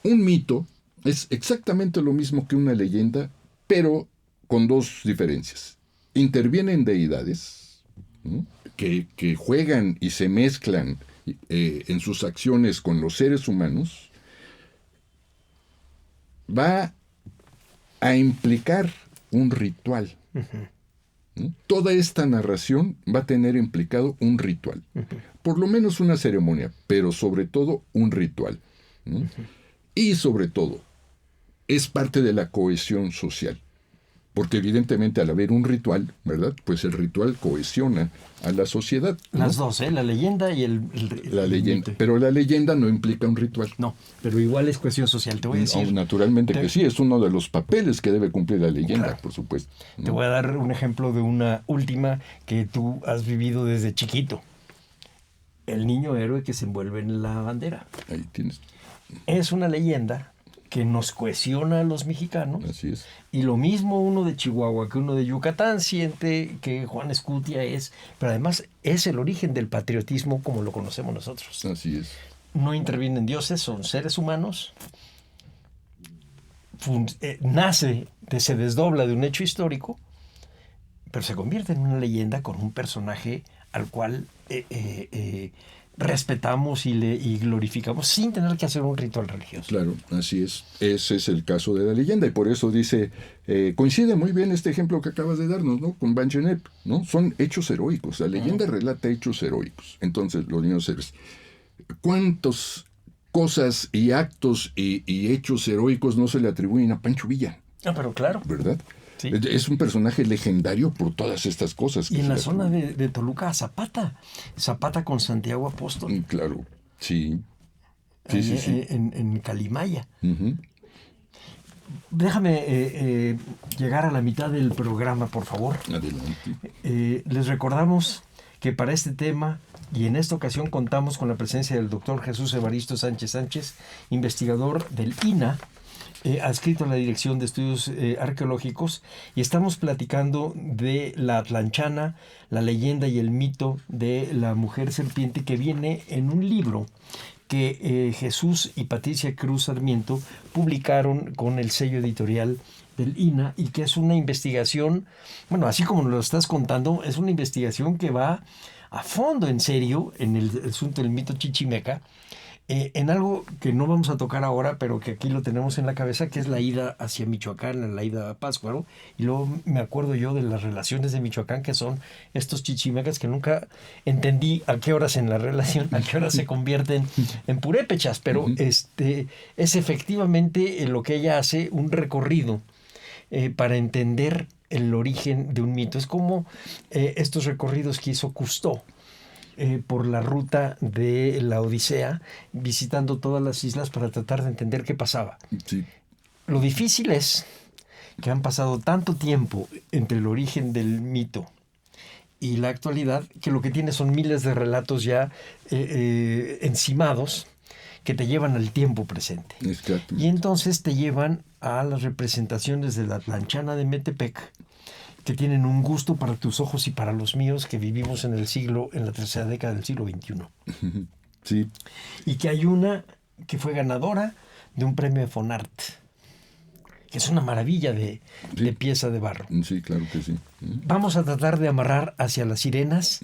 Un mito es exactamente lo mismo que una leyenda, pero con 2 diferencias. Intervienen deidades, ¿no?, que juegan y se mezclan en sus acciones con los seres humanos. Va a implicar un ritual. Toda esta narración va a tener implicado un ritual. por lo menos una ceremonia, pero sobre todo un ritual, ¿no? Y sobre todo, es parte de la cohesión social. Porque evidentemente al haber un ritual, ¿verdad? Pues el ritual cohesiona a la sociedad, ¿no? Las dos, la leyenda y La leyenda. Pero la leyenda no implica un ritual. No, pero igual es cuestión social, te voy a decir. Naturalmente que sí, es uno de los papeles que debe cumplir la leyenda, claro, por supuesto, ¿no? Te voy a dar un ejemplo de una última que tú has vivido desde chiquito. El niño héroe que se envuelve en la bandera. Ahí tienes. Es una leyenda que nos cohesiona a los mexicanos. Así es. Y lo mismo uno de Chihuahua que uno de Yucatán siente que Juan Escutia es, pero además es el origen del patriotismo como lo conocemos nosotros. Así es. No intervienen dioses, son seres humanos. Nace, se desdobla de un hecho histórico, pero se convierte en una leyenda con un personaje al cual respetamos y glorificamos sin tener que hacer un ritual religioso. Claro, así es. Ese es el caso de la leyenda y por eso dice, coincide muy bien este ejemplo que acabas de darnos, ¿no? Con Bangenep, ¿no? Son hechos heroicos. La leyenda relata hechos heroicos. Entonces, los niños héroes, ¿cuántas cosas y actos y hechos heroicos no se le atribuyen a Pancho Villa? Ah, pero claro. ¿Verdad? Sí. Es un personaje legendario por todas estas cosas. Y en la zona de Toluca, Zapata con Santiago Apóstol. Claro, sí. Sí. Sí. En Calimaya. Uh-huh. Déjame llegar a la mitad del programa, por favor. Adelante. Les recordamos que para este tema y en esta ocasión contamos con la presencia del doctor Jesús Evaristo Sánchez, investigador del INA, adscrito a la Dirección de Estudios Arqueológicos, y estamos platicando de la Atlanchana, la leyenda y el mito de la mujer serpiente, que viene en un libro que Jesús y Patricia Cruz Sarmiento publicaron con el sello editorial del INA, y que es una investigación, bueno, así como lo estás contando, es una investigación que va a fondo, en serio, en el asunto del mito chichimeca, en algo que no vamos a tocar ahora, pero que aquí lo tenemos en la cabeza, que es la ida hacia Michoacán, la ida a Pátzcuaro. Y luego me acuerdo yo de las relaciones de Michoacán, que son estos chichimecas que nunca entendí a qué horas en la relación, a qué horas se convierten en purépechas, pero es efectivamente lo que ella hace, un recorrido para entender el origen de un mito. Es como estos recorridos que hizo Cousteau por la ruta de la Odisea, visitando todas las islas para tratar de entender qué pasaba. Sí. Lo difícil es que han pasado tanto tiempo entre el origen del mito y la actualidad, que lo que tiene son miles de relatos ya encimados que te llevan al tiempo presente. Exacto. Y entonces te llevan a las representaciones de la Atlanchana de Metepec, que tienen un gusto para tus ojos y para los míos, que vivimos en la tercera década del siglo XXI. Sí. Y que hay una que fue ganadora de un premio de Fonart, que es una maravilla de pieza de barro. Sí, claro que sí. Vamos a tratar de amarrar hacia las sirenas,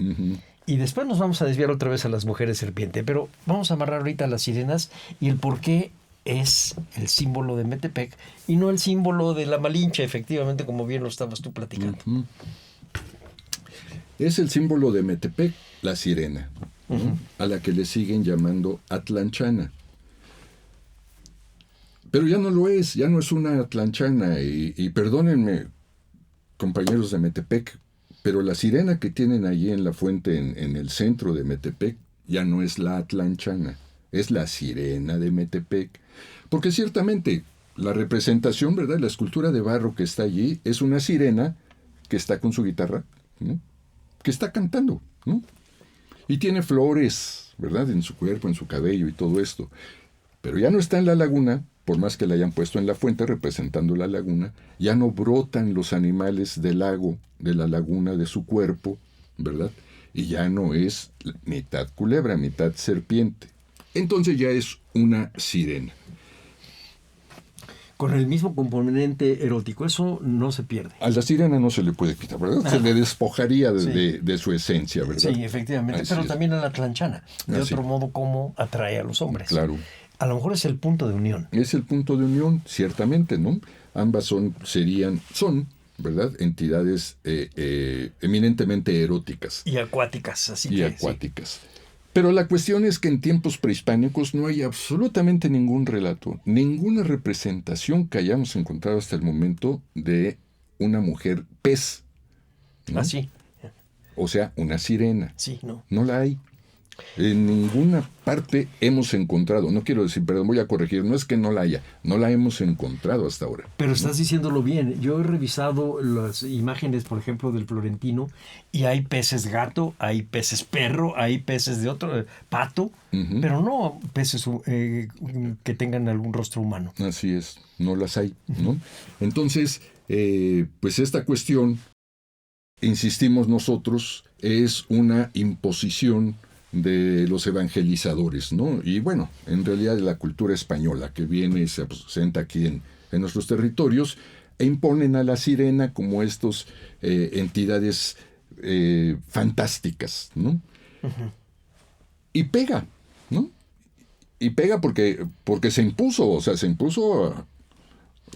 y después nos vamos a desviar otra vez a las mujeres serpiente, pero vamos a amarrar ahorita a las sirenas y el por qué es el símbolo de Metepec y no el símbolo de la Malinche, efectivamente, como bien lo estabas tú platicando. Es el símbolo de Metepec, la sirena, ¿no? A la que le siguen llamando Atlanchana. Pero ya no lo es, ya no es una Atlanchana, y perdónenme, compañeros de Metepec, pero la sirena que tienen allí en la fuente, en el centro de Metepec, ya no es la Atlanchana, es la sirena de Metepec. Porque ciertamente la representación, ¿verdad?, la escultura de barro que está allí es una sirena que está con su guitarra, ¿no?, que está cantando, ¿no?, y tiene flores, ¿verdad?, en su cuerpo, en su cabello y todo esto. Pero ya no está en la laguna, por más que la hayan puesto en la fuente representando la laguna, ya no brotan los animales del lago, de la laguna, de su cuerpo, ¿verdad?, y ya no es mitad culebra, mitad serpiente. Entonces ya es una sirena. Con el mismo componente erótico, eso no se pierde. A la sirena no se le puede quitar, ¿verdad? Se le despojaría de su esencia, ¿verdad? Sí, efectivamente, Así pero es. también a la Atlanchana. De Así. otro modo, cómo atrae a los hombres. Claro. A lo mejor es el punto de unión. Es el punto de unión, ciertamente, ¿no? Ambas son, ¿verdad?, entidades eminentemente eróticas Y acuáticas, así y que acuáticas. Pero la cuestión es que en tiempos prehispánicos no hay absolutamente ningún relato, ninguna representación que hayamos encontrado hasta el momento de una mujer pez, ¿no? Ah, sí. O sea, una sirena. Sí, no. No la hay. En ninguna parte hemos encontrado, no quiero decir, perdón, voy a corregir, no es que no la haya, no la hemos encontrado hasta ahora. Pero estás diciéndolo bien. Yo he revisado las imágenes, por ejemplo, del Florentino, y hay peces gato, hay peces perro, hay peces de otro, pato, pero no peces que tengan algún rostro humano. Así es, no las hay, ¿no? Entonces, pues esta cuestión, insistimos nosotros, es una imposición de los evangelizadores, ¿no? Y bueno, en realidad de la cultura española que viene y se presenta aquí en nuestros territorios, e imponen a la sirena como estos entidades fantásticas, ¿no? Y pega, ¿no? Y pega porque se impuso, o sea, se impuso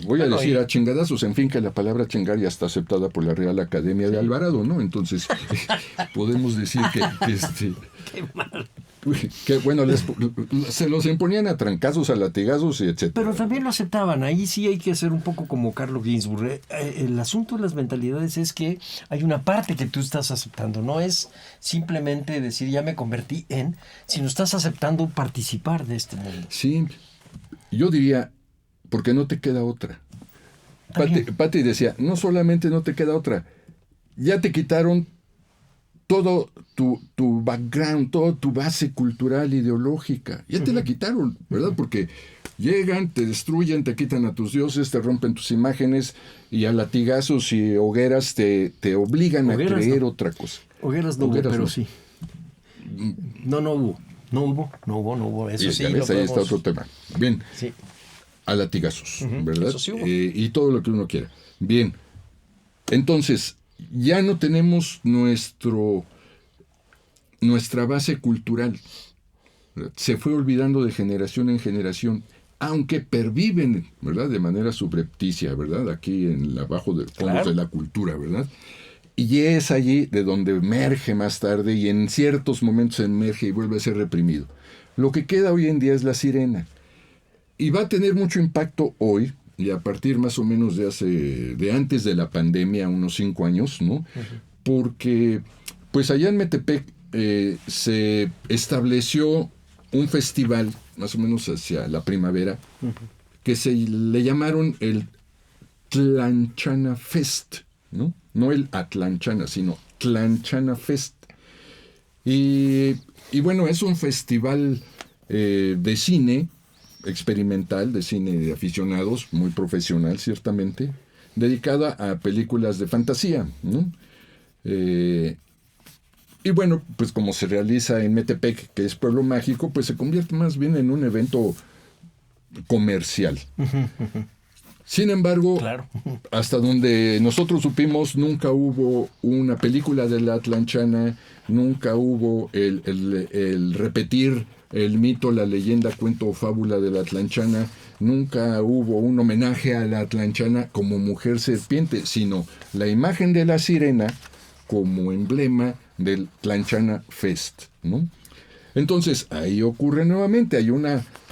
voy a decir a chingadazos, en fin, que la palabra chingar ya está aceptada por la Real Academia de Alvarado, ¿no? Entonces, podemos decir que Qué mal. que bueno, se los imponían a trancazos, a latigazos, y etcétera. Pero también lo aceptaban. Ahí sí hay que ser un poco como Carlo Ginzburg. El asunto de las mentalidades es que hay una parte que tú estás aceptando. No es simplemente decir ya me convertí en, sino estás aceptando participar de este mundo. Sí, yo diría, porque no te queda otra. Patti decía, no solamente no te queda otra, ya te quitaron todo tu background, toda tu base cultural, ideológica. Ya te la quitaron, ¿verdad? Porque llegan, te destruyen, te quitan a tus dioses, te rompen tus imágenes y a latigazos y hogueras te obligan a creer otra cosa. Hogueras no hubo, pero sí. No hubo. No hubo. Eso sí. ¿Ves? Ahí está otro tema. Bien. Sí. A latigazos, ¿verdad? Eso sí hubo. Y todo lo que uno quiera. Bien. Entonces, ya no tenemos nuestra base cultural. Se fue olvidando de generación en generación, aunque perviven, ¿verdad? De manera subrepticia, ¿verdad? Aquí abajo del fondo de la cultura, ¿verdad? Y es allí de donde emerge más tarde y en ciertos momentos emerge y vuelve a ser reprimido. Lo que queda hoy en día es la sirena. Y va a tener mucho impacto hoy, y a partir más o menos de antes de la pandemia, unos 5 años, ¿no? Porque, pues allá en Metepec se estableció un festival, más o menos hacia la primavera, que se le llamaron el Tlanchana Fest, ¿no? No el Atlanchana, sino Tlanchana Fest. Y bueno, es un festival de cine experimental, de cine de aficionados, muy profesional ciertamente, dedicada a películas de fantasía, ¿no? Y bueno, pues como se realiza en Metepec, que es pueblo mágico, pues se convierte más bien en un evento comercial. Sin embargo, claro, hasta donde nosotros supimos, nunca hubo una película de la Atlanchana, nunca hubo el repetir el mito, la leyenda, cuento o fábula de la Atlanchana, nunca hubo un homenaje a la Atlanchana como mujer serpiente, sino la imagen de la sirena como emblema del Tlanchana Fest, ¿no? Entonces, ahí ocurre nuevamente, hay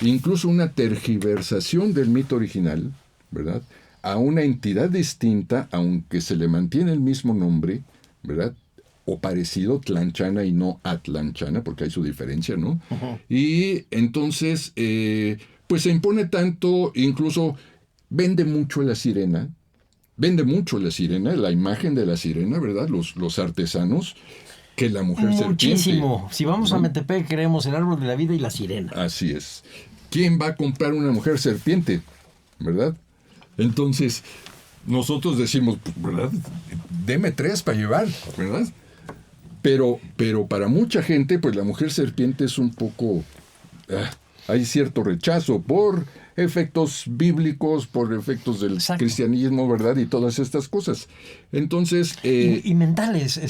incluso una tergiversación del mito original, ¿verdad? A una entidad distinta, aunque se le mantiene el mismo nombre, ¿verdad? O parecido, Tlanchana y no Atlanchana, porque hay su diferencia, ¿no? Uh-huh. Y entonces, pues se impone tanto, incluso vende mucho la sirena, la imagen de la sirena, ¿verdad? Los artesanos, que la mujer serpiente. Muchísimo. Si vamos a Metepec, queremos el árbol de la vida y la sirena. Así es. ¿Quién va a comprar una mujer serpiente? ¿Verdad? Entonces, nosotros decimos, ¿verdad? Deme 3 para llevar, ¿verdad? Pero para mucha gente, pues la mujer serpiente es un poco... hay cierto rechazo por efectos bíblicos, por efectos del cristianismo, ¿verdad? Y todas estas cosas. Entonces... Y mentales,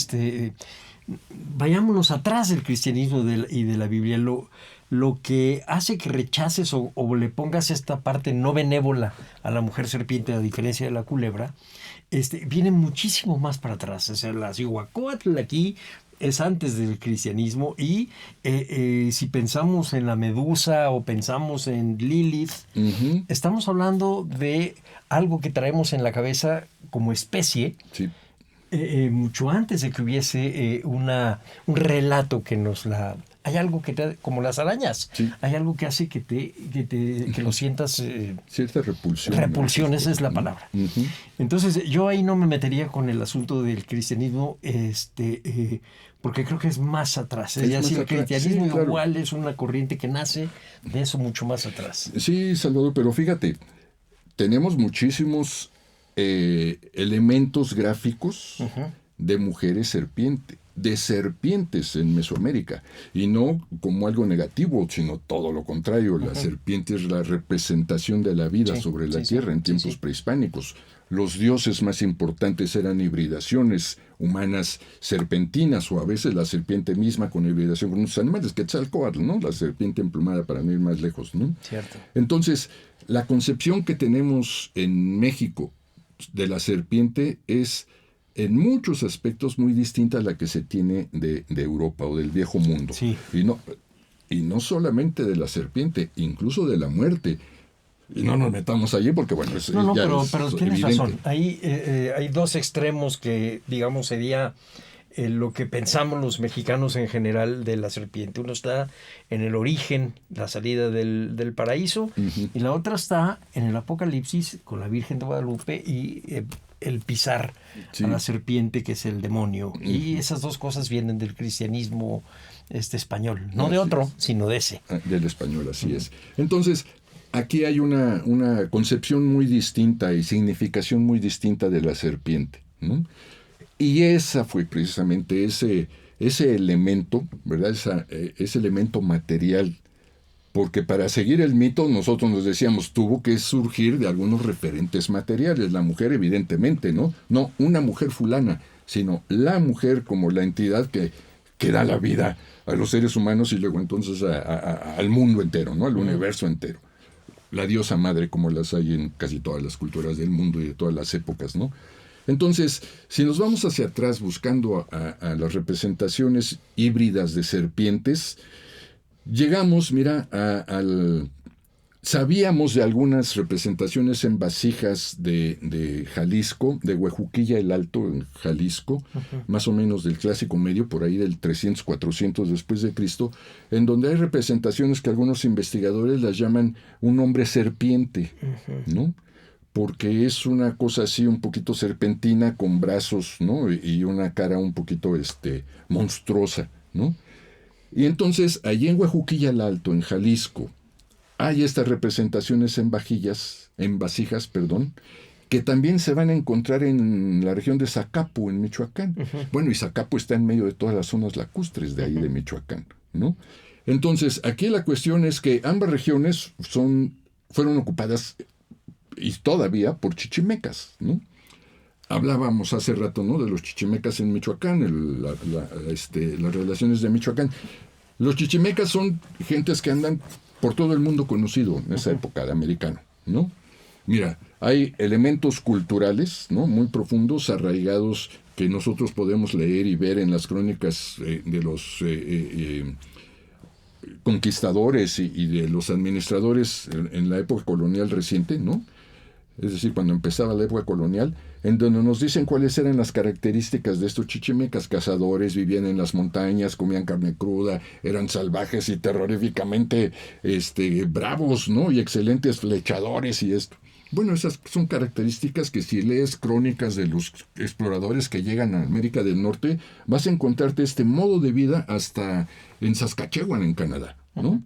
vayámonos atrás del cristianismo y de la Biblia. Lo que hace que rechaces o le pongas esta parte no benévola a la mujer serpiente, a diferencia de la culebra, viene muchísimo más para atrás. O sea, la Cihuacóatl aquí es antes del cristianismo, y si pensamos en la Medusa o pensamos en Lilith, estamos hablando de algo que traemos en la cabeza como especie, Sí. Mucho antes de que hubiese un relato que nos la... Hay algo que te, como las arañas, Sí. hay algo que hace que lo sientas... Cierta repulsión. repulsión, esa es la palabra. Ujú. Entonces, yo ahí no me metería con el asunto del cristianismo, porque creo que es más atrás. Es Es más decir, el atrás, cristianismo sí, claro. igual es una corriente que nace de eso mucho más atrás. Sí, Salvador, pero fíjate, tenemos muchísimos elementos gráficos de mujeres serpiente, de serpientes en Mesoamérica, y no como algo negativo, sino todo lo contrario. La serpiente es la representación de la vida Sí, sobre la sí, tierra en sí, tiempos sí. prehispánicos. Los dioses más importantes eran hibridaciones humanas serpentinas, o a veces la serpiente misma con hibridación con otros animales, Quetzalcóatl, ¿no? La serpiente emplumada, para no ir más lejos, ¿no? Cierto. Entonces, la concepción que tenemos en México de la serpiente es en muchos aspectos muy distinta a la que se tiene de Europa o del viejo mundo. Sí. Y no solamente de la serpiente, incluso de la muerte. Y no nos metamos allí porque, bueno, No, ya pero es tienes evidente. razón. Ahí hay dos extremos que, digamos, sería lo que pensamos los mexicanos en general de la serpiente. Uno está en el origen, la salida del paraíso, y la otra está en el Apocalipsis con la Virgen de Guadalupe y el pisar Sí. a la serpiente, que es el demonio. Y esas dos cosas vienen del cristianismo español. No de Así otro, es. sino de ese. Del español, así es. Entonces, aquí hay una concepción muy distinta y significación muy distinta de la serpiente, ¿no? Y esa fue precisamente ese elemento, ¿verdad? Ese elemento material. Porque para seguir el mito, nosotros nos decíamos, tuvo que surgir de algunos referentes materiales. La mujer, evidentemente, ¿no? No una mujer fulana, sino la mujer como la entidad que da la vida a los seres humanos y luego entonces al mundo entero, ¿no? Al universo entero. La diosa madre, como las hay en casi todas las culturas del mundo y de todas las épocas, ¿no? Entonces, si nos vamos hacia atrás buscando a las representaciones híbridas de serpientes, llegamos, mira, sabíamos de algunas representaciones en vasijas de Jalisco, de Huejuquilla el Alto, en Jalisco, más o menos del Clásico Medio, por ahí del 300-400 después de Cristo, en donde hay representaciones que algunos investigadores las llaman un hombre serpiente, ¿no? Porque es una cosa así un poquito serpentina, con brazos, ¿no? Y una cara un poquito monstruosa, ¿no? Y entonces, allí en Huejuquilla el Alto, en Jalisco, hay estas representaciones en vasijas, que también se van a encontrar en la región de Zacapu, en Michoacán. Bueno, y Zacapu está en medio de todas las zonas lacustres de ahí de Michoacán, ¿no? Entonces, aquí la cuestión es que ambas regiones fueron ocupadas, y todavía, por chichimecas, ¿no? Hablábamos hace rato, ¿no?, de los chichimecas en Michoacán, las relaciones de Michoacán. Los chichimecas son gentes que andan por todo el mundo conocido en esa época de americano, ¿no? Mira, hay elementos culturales, ¿no?, muy profundos, arraigados, que nosotros podemos leer y ver en las crónicas de los conquistadores y de los administradores en la época colonial reciente, ¿no? Es decir, cuando empezaba la época colonial, en donde nos dicen cuáles eran las características de estos chichimecas. Cazadores, vivían en las montañas, comían carne cruda, eran salvajes y terroríficamente bravos, ¿no? Y excelentes flechadores y esto. Bueno, esas son características que si lees crónicas de los exploradores que llegan a América del Norte, vas a encontrarte este modo de vida hasta en Saskatchewan, en Canadá, ¿no?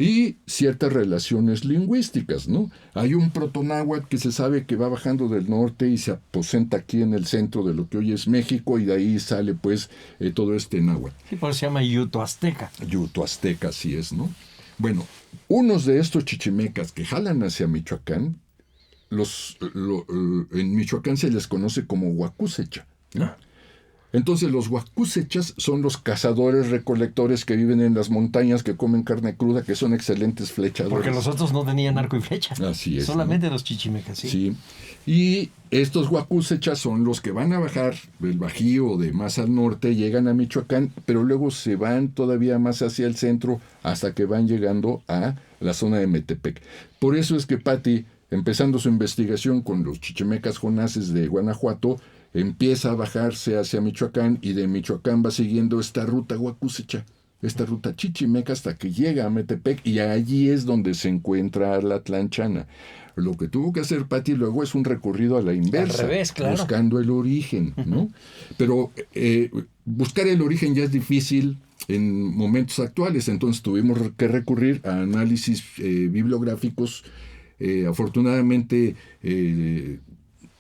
Y ciertas relaciones lingüísticas, ¿no? Hay un protonáhuatl que se sabe que va bajando del norte y se aposenta aquí en el centro de lo que hoy es México, y de ahí sale pues todo este náhuatl. Sí, por eso se llama Yuto-Azteca. Yuto-Azteca, así es, ¿no? Bueno, unos de estos chichimecas que jalan hacia Michoacán, en Michoacán se les conoce como Huacusecha, ¿no? Entonces los huacúsechas son los cazadores recolectores que viven en las montañas, que comen carne cruda, que son excelentes flechadores. Porque los otros no tenían arco y flecha. Así es. Solamente ¿no? los chichimecas, sí. Sí. Y estos huacúsechas son los que van a bajar del Bajío de más al norte, llegan a Michoacán, pero luego se van todavía más hacia el centro hasta que van llegando a la zona de Metepec. Por eso es que Pati, empezando su investigación con los chichimecas jonases de Guanajuato, empieza a bajarse hacia Michoacán y de Michoacán va siguiendo esta ruta huacúsecha, esta ruta chichimeca hasta que llega a Metepec y allí es donde se encuentra la Tlanchana. Lo que tuvo que hacer Pati luego es un recorrido a la inversa, al revés, claro, buscando el origen, ¿no? Pero buscar el origen ya es difícil en momentos actuales, entonces tuvimos que recurrir a análisis bibliográficos. Afortunadamente,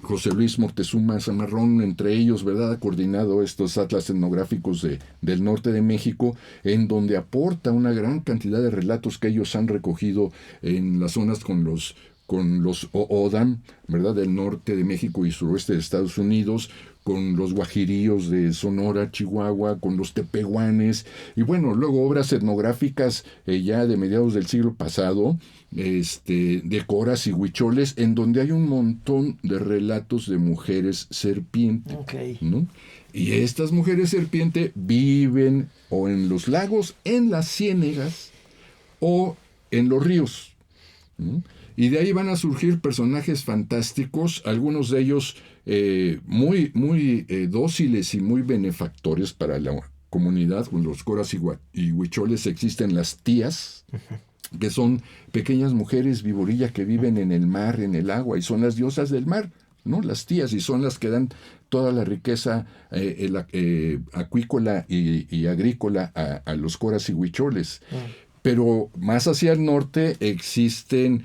José Luis Moctezuma Zamarrón, entre ellos, ¿verdad?, ha coordinado estos atlas etnográficos del norte de México, en donde aporta una gran cantidad de relatos que ellos han recogido en las zonas con los O'odham, ¿verdad?, del norte de México y suroeste de Estados Unidos, con los guajiríos de Sonora, Chihuahua, con los tepehuanes, y bueno, luego obras etnográficas ya de mediados del siglo pasado, de coras y huicholes, en donde hay un montón de relatos de mujeres serpiente, ¿no? Y estas mujeres serpiente viven o en los lagos, en las ciénegas o en los ríos, ¿no? Y de ahí van a surgir personajes fantásticos, algunos de ellos muy dóciles y muy benefactores para la comunidad. Con los coras y huicholes existen las tías, que son pequeñas mujeres viborilla que viven en el mar, en el agua, y son las diosas del mar, ¿no? Las tías, y son las que dan toda la riqueza acuícola y agrícola a los coras y huicholes. Pero más hacia el norte existen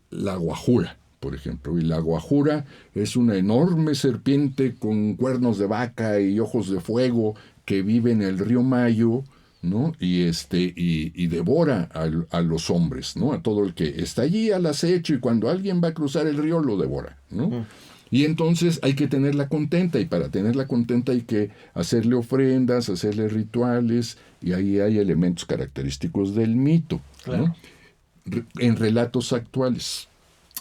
la guajura, por ejemplo, y la guajura es una enorme serpiente con cuernos de vaca y ojos de fuego que vive en el río Mayo, ¿no? Y devora a los hombres, ¿no? A todo el que está allí al acecho, y cuando alguien va a cruzar el río lo devora, ¿no? Y entonces hay que tenerla contenta, y para tenerla contenta hay que hacerle ofrendas, hacerle rituales, y ahí hay elementos característicos del mito, claro, ¿no? En relatos actuales.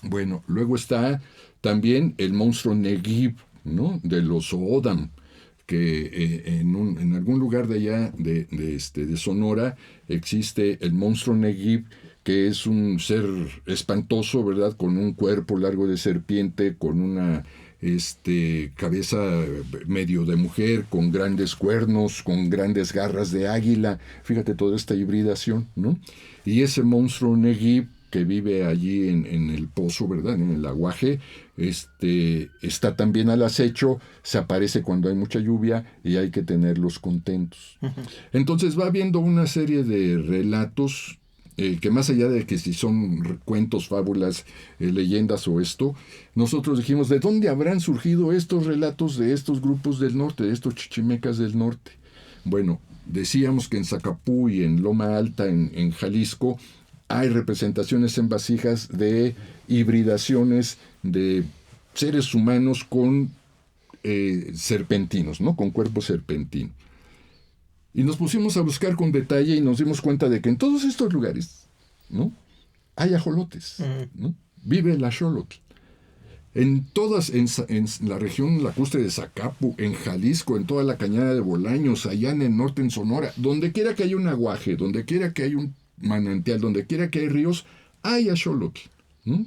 Bueno, luego está también el monstruo Neguib, ¿no?, de los O'odham, que en algún lugar de allá de Sonora existe el monstruo Neguib, que es un ser espantoso, ¿verdad?, con un cuerpo largo de serpiente, con una cabeza medio de mujer, con grandes cuernos, con grandes garras de águila. Fíjate toda esta hibridación, ¿no? Y ese monstruo Neguib, que vive allí en el pozo, ¿verdad?, en el aguaje, está también al acecho, se aparece cuando hay mucha lluvia y hay que tenerlos contentos. Entonces va habiendo una serie de relatos que, más allá de que si son cuentos, fábulas, leyendas o esto, nosotros dijimos, ¿de dónde habrán surgido estos relatos de estos grupos del norte, de estos chichimecas del norte? Bueno, decíamos que en Zacapú y en Loma Alta, en Jalisco, hay representaciones en vasijas de hibridaciones de seres humanos con serpentinos, ¿no?, con cuerpo serpentino. Y nos pusimos a buscar con detalle y nos dimos cuenta de que en todos estos lugares, ¿no?, hay ajolotes, ¿no? Vive el axolotl. En la región lacustre de Zacapu, en Jalisco, en toda la cañada de Bolaños, allá en el norte, en Sonora, donde quiera que haya un aguaje, donde quiera que haya un manantial, donde quiera que hay ríos, hay axolotl, ¿no?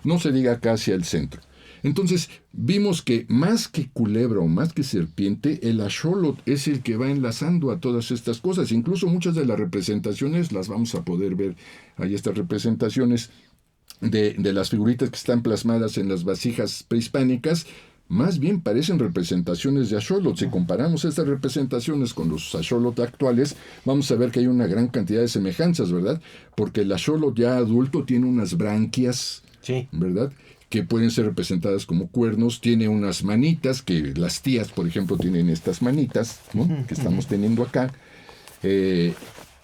No se diga acá hacia el centro. Entonces vimos que más que culebra o más que serpiente, el axolotl es el que va enlazando a todas estas cosas. Incluso muchas de las representaciones las vamos a poder ver. Hay estas representaciones de las figuritas que están plasmadas en las vasijas prehispánicas, más bien parecen representaciones de axolotl. Si comparamos estas representaciones con los axolotl actuales, vamos a ver que hay una gran cantidad de semejanzas, ¿verdad? Porque el axolotl ya adulto tiene unas branquias, sí, ¿verdad?, que pueden ser representadas como cuernos, tiene unas manitas, que las tías, por ejemplo, tienen estas manitas, ¿no?, que estamos teniendo acá. E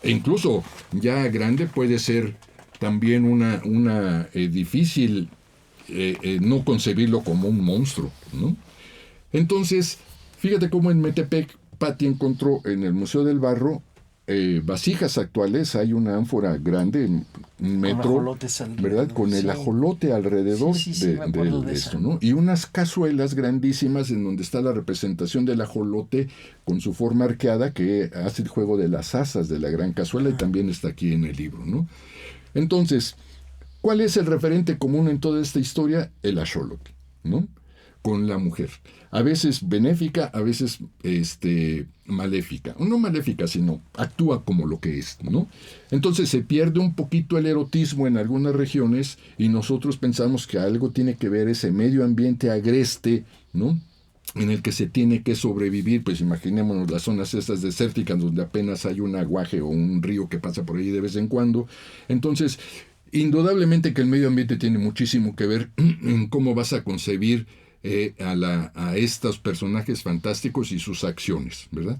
incluso ya grande puede ser también una difícil no concebirlo como un monstruo, ¿no? Entonces, Fíjate cómo en Metepec Patti encontró en el Museo del Barro vasijas actuales. Hay una ánfora grande, un metro, ¿verdad? Con el ajolote alrededor de esto, ¿no? Y unas cazuelas grandísimas en donde está la representación del ajolote con su forma arqueada que hace el juego de las asas de la gran cazuela, y también está aquí en el libro, ¿no? Entonces, ¿cuál es el referente común en toda esta historia? El axolotl, ¿no? Con la mujer. A veces benéfica, a veces maléfica. No maléfica, sino actúa como lo que es, ¿no? Entonces se pierde un poquito el erotismo en algunas regiones y nosotros pensamos que algo tiene que ver ese medio ambiente agreste, ¿no? En el que se tiene que sobrevivir. Pues imaginémonos las zonas estas desérticas donde apenas hay un aguaje o un río que pasa por ahí de vez en cuando. Entonces, indudablemente que el medio ambiente tiene muchísimo que ver en cómo vas a concebir a estos personajes fantásticos y sus acciones, ¿verdad?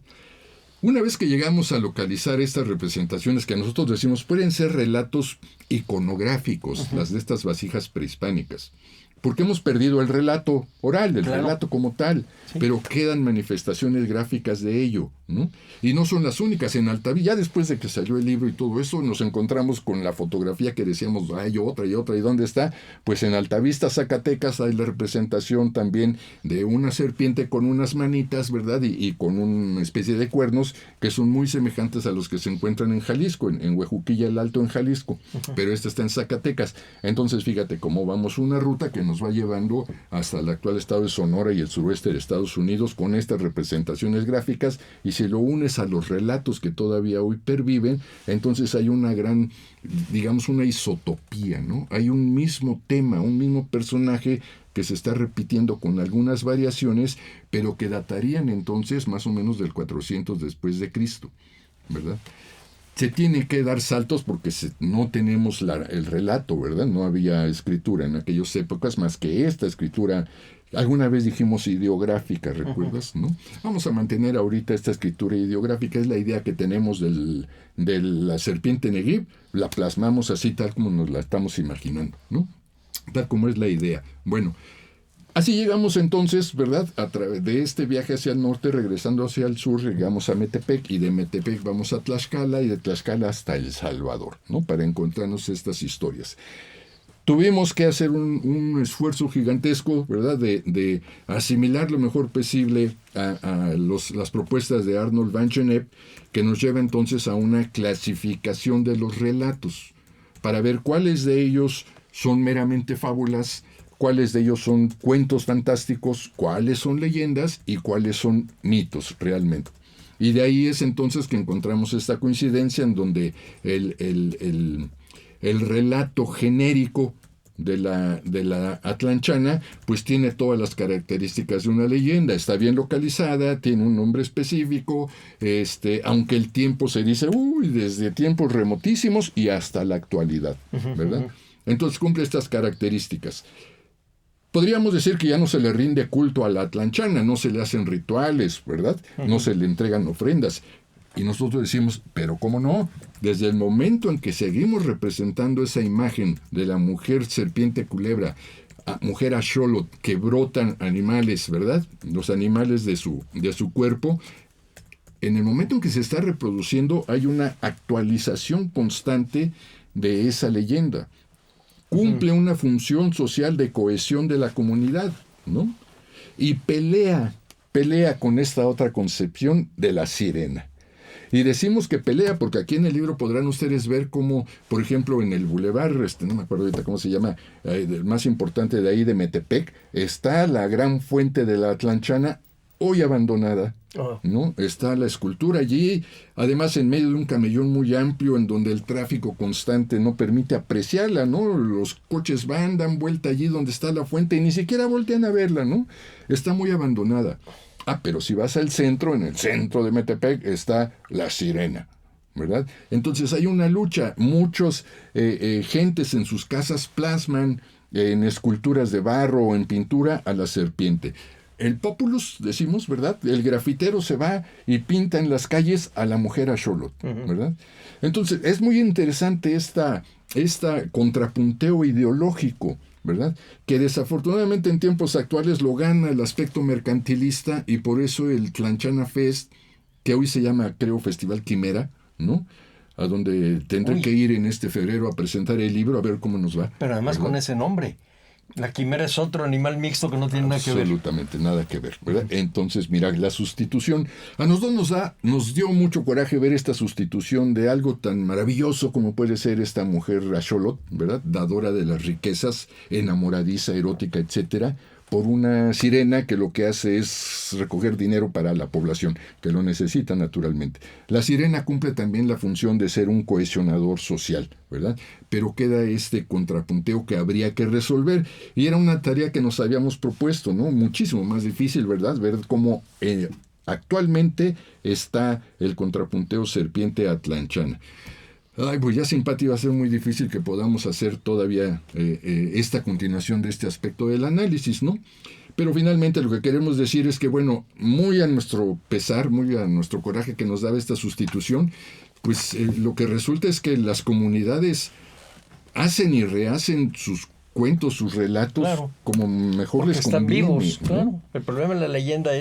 Una vez que llegamos a localizar estas representaciones que nosotros decimos pueden ser relatos iconográficos, las de estas vasijas prehispánicas, porque hemos perdido el relato oral, el relato como tal, pero quedan manifestaciones gráficas de ello, ¿no? Y no son las únicas. En Altavista, ya después de que salió el libro y todo eso, nos encontramos con la fotografía que decíamos, hay otra, ¿y dónde está? Pues en Altavista, Zacatecas, hay la representación también de una serpiente con unas manitas, ¿verdad? Y con una especie de cuernos que son muy semejantes a los que se encuentran en Jalisco, en Huejuquilla el Alto, en Jalisco, pero esta está en Zacatecas. Entonces, fíjate cómo vamos una ruta que nos va llevando hasta el actual estado de Sonora y el suroeste de Estados Unidos con estas representaciones gráficas, y si lo unes a los relatos que todavía hoy perviven, entonces hay una gran, digamos, una isotopía, ¿no? Hay un mismo tema, un mismo personaje que se está repitiendo con algunas variaciones, pero que datarían entonces más o menos del 400 después de Cristo, ¿verdad? Se tiene que dar saltos porque no tenemos el relato, ¿verdad? No había escritura en aquellas épocas más que esta escritura. Alguna vez dijimos ideográfica, ¿recuerdas? ¿No? Vamos a mantener ahorita esta escritura ideográfica. Es la idea que tenemos de la serpiente Negev. La plasmamos así tal como nos la estamos imaginando, ¿no? Tal como es la idea. Bueno, así llegamos entonces, ¿verdad? A través de este viaje hacia el norte, regresando hacia el sur, llegamos a Metepec, y de Metepec vamos a Tlaxcala, y de Tlaxcala hasta El Salvador, ¿no? Para encontrarnos estas historias. Tuvimos que hacer un esfuerzo gigantesco, ¿verdad? De asimilar lo mejor posible a las propuestas de Arnold van Gennep, que nos lleva entonces a una clasificación de los relatos, para ver cuáles de ellos son meramente fábulas, cuáles de ellos son cuentos fantásticos, cuáles son leyendas y cuáles son mitos realmente. Y de ahí es entonces que encontramos esta coincidencia en donde el relato genérico de la atlanchana pues tiene todas las características de una leyenda. Está bien localizada, tiene un nombre específico, aunque el tiempo se dice desde tiempos remotísimos y hasta la actualidad, ¿verdad? Entonces cumple estas características. Podríamos decir que ya no se le rinde culto a la atlanchana, no se le hacen rituales, ¿verdad? No se le entregan ofrendas. Y nosotros decimos, pero ¿cómo no? Desde el momento en que seguimos representando esa imagen de la mujer serpiente culebra, mujer axolotl, que brotan animales, ¿verdad? Los animales de su cuerpo. En el momento en que se está reproduciendo hay una actualización constante de esa leyenda. Cumple una función social de cohesión de la comunidad, ¿no? Y pelea con esta otra concepción de la sirena. Y decimos que pelea porque aquí en el libro podrán ustedes ver cómo, por ejemplo, en el bulevar, no me acuerdo ahorita cómo se llama, el más importante de ahí de Metepec, está la gran fuente de la atlanchana, hoy abandonada, ¿no? Está la escultura allí, además en medio de un camellón muy amplio en donde el tráfico constante no permite apreciarla, ¿no? Los coches van, dan vuelta allí donde está la fuente y ni siquiera voltean a verla, ¿no? Está muy abandonada. Pero si vas al centro, en el centro de Metepec está la sirena, ¿verdad? Entonces hay una lucha. Muchos gentes en sus casas plasman en esculturas de barro o en pintura a la serpiente. El populus, decimos, ¿verdad? El grafitero se va y pinta en las calles a la mujer axolotl, ¿verdad? Entonces es muy interesante esta contrapunteo ideológico, ¿verdad? Que desafortunadamente en tiempos actuales lo gana el aspecto mercantilista y por eso el Tlanchana Fest, que hoy se llama, creo, Festival Quimera, ¿no? A donde tendré que ir en este febrero a presentar el libro, a ver cómo nos va. Pero además, ¿verdad?, con ese nombre. La quimera es otro animal mixto que no tiene nada que ver. Absolutamente nada que ver, ¿verdad? Entonces, mira, la sustitución. A nosotros nos dio mucho coraje ver esta sustitución de algo tan maravilloso como puede ser esta mujer Axolotl, ¿verdad? Dadora de las riquezas, enamoradiza, erótica, etcétera, por una sirena que lo que hace es recoger dinero para la población, que lo necesita naturalmente. La sirena cumple también la función de ser un cohesionador social, ¿verdad? Pero queda este contrapunteo que habría que resolver, y era una tarea que nos habíamos propuesto, ¿no? Muchísimo más difícil, ¿verdad? Ver cómo actualmente está el contrapunteo serpiente-atlanchana. Ay, pues ya sin Pati va a ser muy difícil que podamos hacer todavía esta continuación de este aspecto del análisis, ¿no? Pero finalmente lo que queremos decir es que, bueno, muy a nuestro pesar, muy a nuestro coraje que nos daba esta sustitución, pues lo que resulta es que las comunidades hacen y rehacen sus cuentos, sus relatos, claro, como mejor les conviene. Están vivos, ¿no? Claro. El problema de la leyenda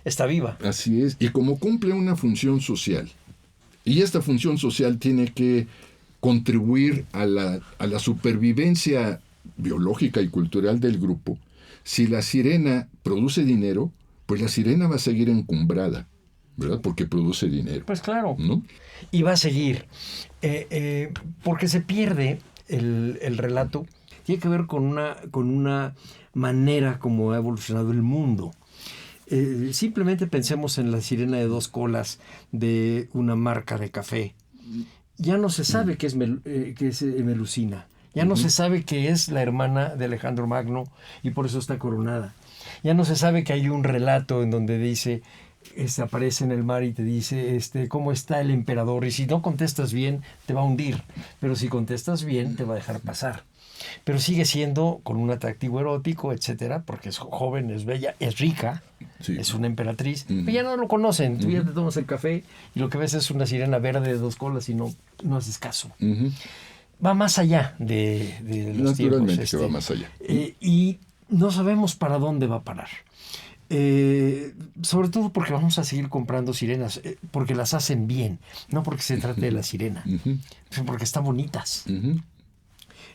está viva. Así es, y como cumple una función social, y esta función social tiene que contribuir a la supervivencia biológica y cultural del grupo. Si la sirena produce dinero, pues la sirena va a seguir encumbrada, ¿verdad? Porque produce dinero. Pues claro. ¿No? Y va a seguir. Porque se pierde el relato. Tiene que ver con una manera como ha evolucionado el mundo. Simplemente pensemos en la sirena de 2 colas de una marca de café. Ya no se sabe que es Melusina. Ya no se sabe que es la hermana de Alejandro Magno y por eso está coronada. Ya no se sabe que hay un relato en donde dice, aparece en el mar y te dice cómo está el emperador, y si no contestas bien te va a hundir, pero si contestas bien te va a dejar pasar. Pero sigue siendo con un atractivo erótico, etcétera, porque es joven, es bella, es rica, sí, es una emperatriz. Pero ya no lo conocen. Tú ya te tomas el café y lo que ves es una sirena verde de 2 colas y no haces caso. Va más allá de los tiempos. Naturalmente que va más allá. Y no sabemos para dónde va a parar. Sobre todo porque vamos a seguir comprando sirenas, porque las hacen bien, no porque se trate de la sirena, porque están bonitas.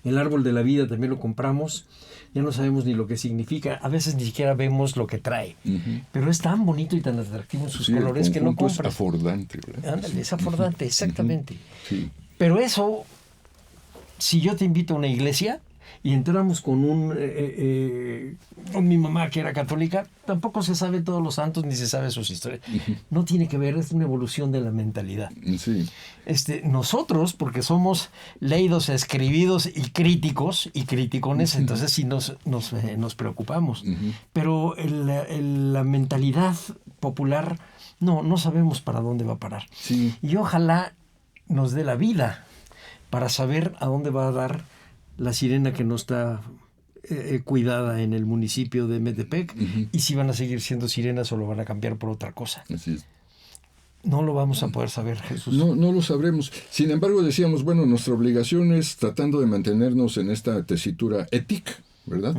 El árbol de la vida también lo compramos, ya no sabemos ni lo que significa, a veces ni siquiera vemos lo que trae, pero es tan bonito y tan atractivo en sus colores que no compras. Es afordante, ¿verdad? Ándale, es afordante, exactamente. Sí. Pero eso, si yo te invito a una iglesia y entramos con mi mamá que era católica, tampoco se sabe todos los santos ni se sabe sus historias. No tiene que ver, es una evolución de la mentalidad. Sí. Nosotros, porque somos leídos, escribidos y críticos y criticones, entonces sí nos preocupamos. Pero la mentalidad popular no sabemos para dónde va a parar. Sí. Y ojalá nos dé la vida para saber a dónde va a dar la sirena que no está cuidada en el municipio de Metepec, y si van a seguir siendo sirenas o lo van a cambiar por otra cosa. Así es. No lo vamos a poder saber, Jesús. No lo sabremos. Sin embargo, decíamos, bueno, nuestra obligación es tratando de mantenernos en esta tesitura ética, ¿verdad?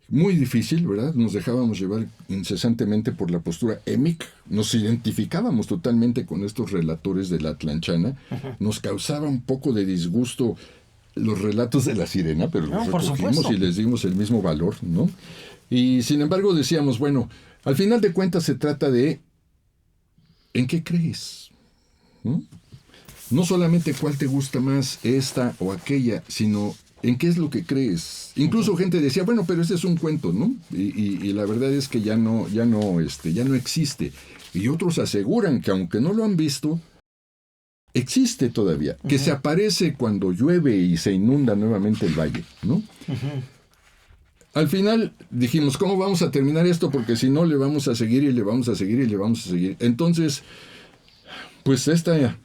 Muy difícil, ¿verdad? Nos dejábamos llevar incesantemente por la postura émic, nos identificábamos totalmente con estos relatores de la Atlanchana, nos causaba un poco de disgusto los relatos de la sirena, pero los recogimos y les dimos el mismo valor, ¿no? Y sin embargo decíamos, bueno, al final de cuentas se trata de ¿en qué crees? No solamente cuál te gusta más, esta o aquella, sino en qué es lo que crees. Incluso gente decía, bueno, pero ese es un cuento, ¿no? Y la verdad es que ya no existe. Y otros aseguran que aunque no lo han visto, existe todavía, que se aparece cuando llueve y se inunda nuevamente el valle, ¿no? Al final dijimos, ¿cómo vamos a terminar esto? Porque si no, le vamos a seguir y le vamos a seguir y le vamos a seguir. Entonces, pues esta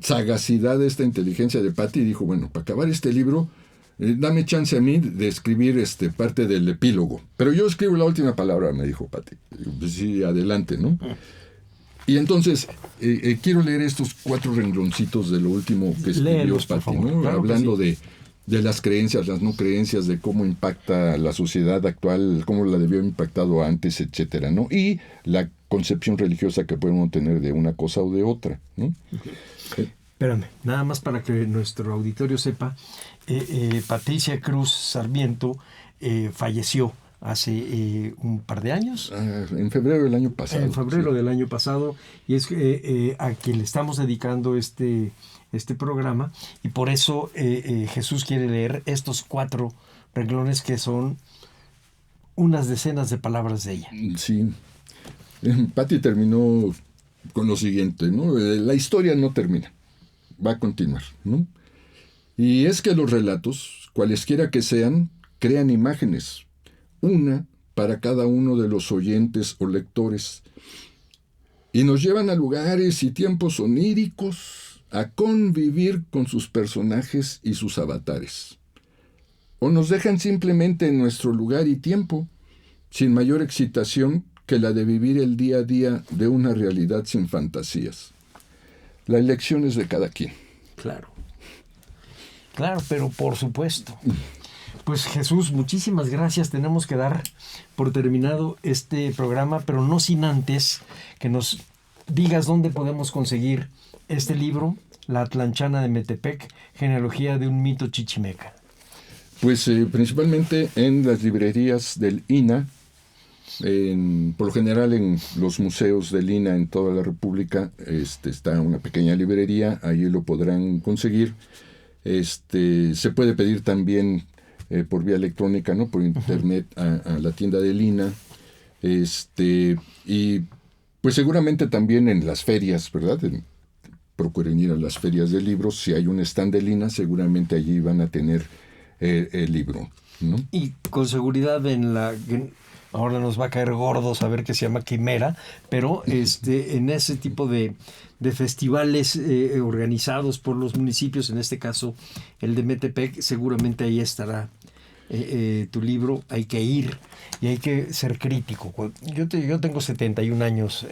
sagacidad, esta inteligencia de Patti dijo, bueno, para acabar este libro, dame chance a mí de escribir parte del epílogo. Pero yo escribo la última palabra, me dijo Patti. Pues sí, adelante, ¿no? Y entonces, quiero leer estos 4 rengloncitos de lo último que escribió Patti, ¿no? Claro, hablando de de las creencias, las no creencias, de cómo impacta la sociedad actual, cómo la debió haber impactado antes, etcétera, ¿no? Y la concepción religiosa que podemos tener de una cosa o de otra, ¿no? Espérame, nada más para que nuestro auditorio sepa, Patricia Cruz Sarmiento falleció hace un par de años. En febrero del año pasado. En febrero sí. del año pasado, y es a quien le estamos dedicando este programa, y por eso Jesús quiere leer estos 4 renglones que son unas decenas de palabras de ella. Sí. Patti terminó con lo siguiente, ¿no? La historia no termina, va a continuar, ¿no? Y es que los relatos, cualesquiera que sean, crean imágenes, una para cada uno de los oyentes o lectores, y nos llevan a lugares y tiempos oníricos, a convivir con sus personajes y sus avatares. O nos dejan simplemente en nuestro lugar y tiempo, sin mayor excitación que la de vivir el día a día de una realidad sin fantasías. La elección es de cada quien. Claro, pero por supuesto. Pues Jesús, muchísimas gracias. Tenemos que dar por terminado este programa, pero no sin antes que nos digas dónde podemos conseguir este libro, La Atlanchana de Metepec, genealogía de un mito chichimeca. Pues principalmente en las librerías del INAH, por lo general en los museos del INAH en toda la República está una pequeña librería, ahí lo podrán conseguir. Se puede pedir también por vía electrónica, ¿no? Por internet a la tienda del INAH. Y pues seguramente también en las ferias, ¿verdad? Procuren ir a las ferias de libros. Si hay un stand del INAH, seguramente allí van a tener el libro, ¿no? Y con seguridad ahora nos va a caer gordo saber que se llama Quimera, pero en ese tipo de festivales organizados por los municipios, en este caso el de Metepec, seguramente ahí estará tu libro. Hay que ir y hay que ser crítico. Yo tengo 71 años.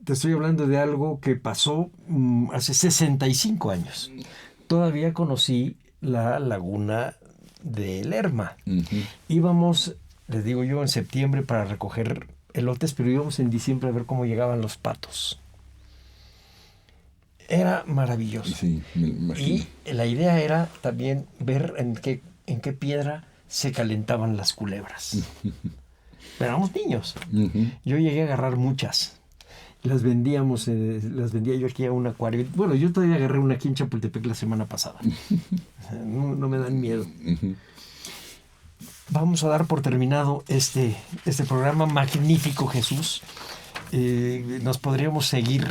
Te estoy hablando de algo que pasó hace 65 años. Todavía conocí la laguna de Lerma. Uh-huh. Íbamos, les digo yo, en septiembre para recoger elotes, pero íbamos en diciembre a ver cómo llegaban los patos. Era maravilloso. Sí, me imagino. Y la idea era también ver en qué piedra se calentaban las culebras. Pero éramos niños. Uh-huh. Yo llegué a agarrar muchas. Las vendía yo aquí a un acuario. Bueno, yo todavía agarré una aquí en Chapultepec la semana pasada. No me dan miedo. Uh-huh. Vamos a dar por terminado este programa magnífico, Jesús. Nos podríamos seguir.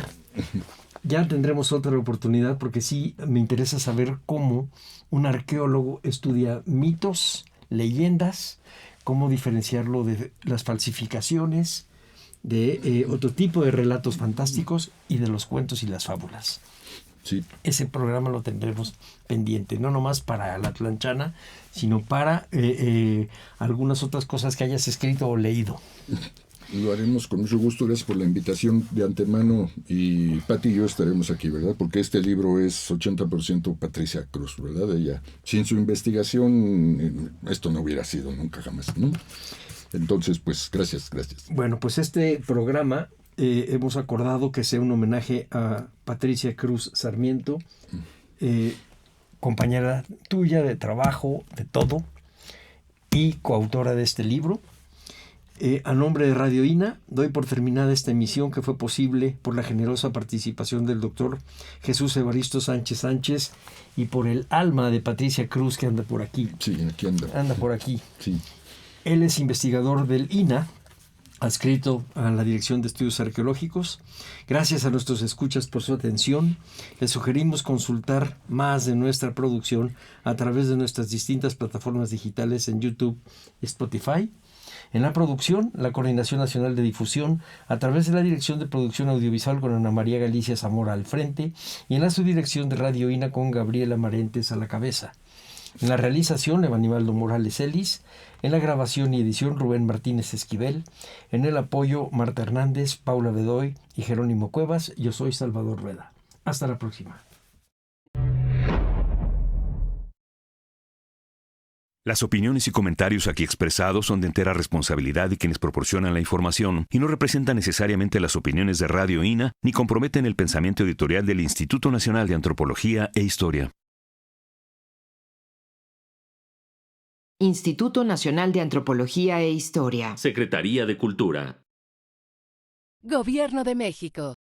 Ya tendremos otra oportunidad, porque sí me interesa saber cómo un arqueólogo estudia mitos, leyendas, cómo diferenciarlo de las falsificaciones, de otro tipo de relatos fantásticos y de los cuentos y las fábulas. Sí. Ese programa lo tendremos pendiente, no nomás para la Atlanchana, sino para algunas otras cosas que hayas escrito o leído. Lo haremos con mucho gusto. Gracias por la invitación de antemano, y Patti y yo estaremos aquí, ¿verdad? Porque este libro es 80% Patricia Cruz, ¿verdad? Ella, sin su investigación, esto no hubiera sido nunca jamás, ¿no? Entonces, pues, gracias. Bueno, pues este programa hemos acordado que sea un homenaje a Patricia Cruz Sarmiento, compañera tuya de trabajo, de todo, y coautora de este libro. A nombre de Radio INAH, doy por terminada esta emisión, que fue posible por la generosa participación del doctor Jesús Evaristo Sánchez y por el alma de Patricia Cruz, que anda por aquí. Sí, aquí anda. Anda por aquí. Sí. Él es investigador del INAH, adscrito a la Dirección de Estudios Arqueológicos. Gracias a nuestros escuchas por su atención. Les sugerimos consultar más de nuestra producción a través de nuestras distintas plataformas digitales en YouTube y Spotify. En la producción, la Coordinación Nacional de Difusión, a través de la Dirección de Producción Audiovisual con Ana María Galicia Zamora al frente, y en la subdirección de Radio INAH con Gabriela Marentes a la cabeza. En la realización, Evanibaldo Morales Ellis. En la grabación y edición, Rubén Martínez Esquivel. En el apoyo, Marta Hernández, Paula Bedoy y Jerónimo Cuevas. Yo soy Salvador Rueda. Hasta la próxima. Las opiniones y comentarios aquí expresados son de entera responsabilidad de quienes proporcionan la información y no representan necesariamente las opiniones de Radio INA ni comprometen el pensamiento editorial del Instituto Nacional de Antropología e Historia. Instituto Nacional de Antropología e Historia. Secretaría de Cultura. Gobierno de México.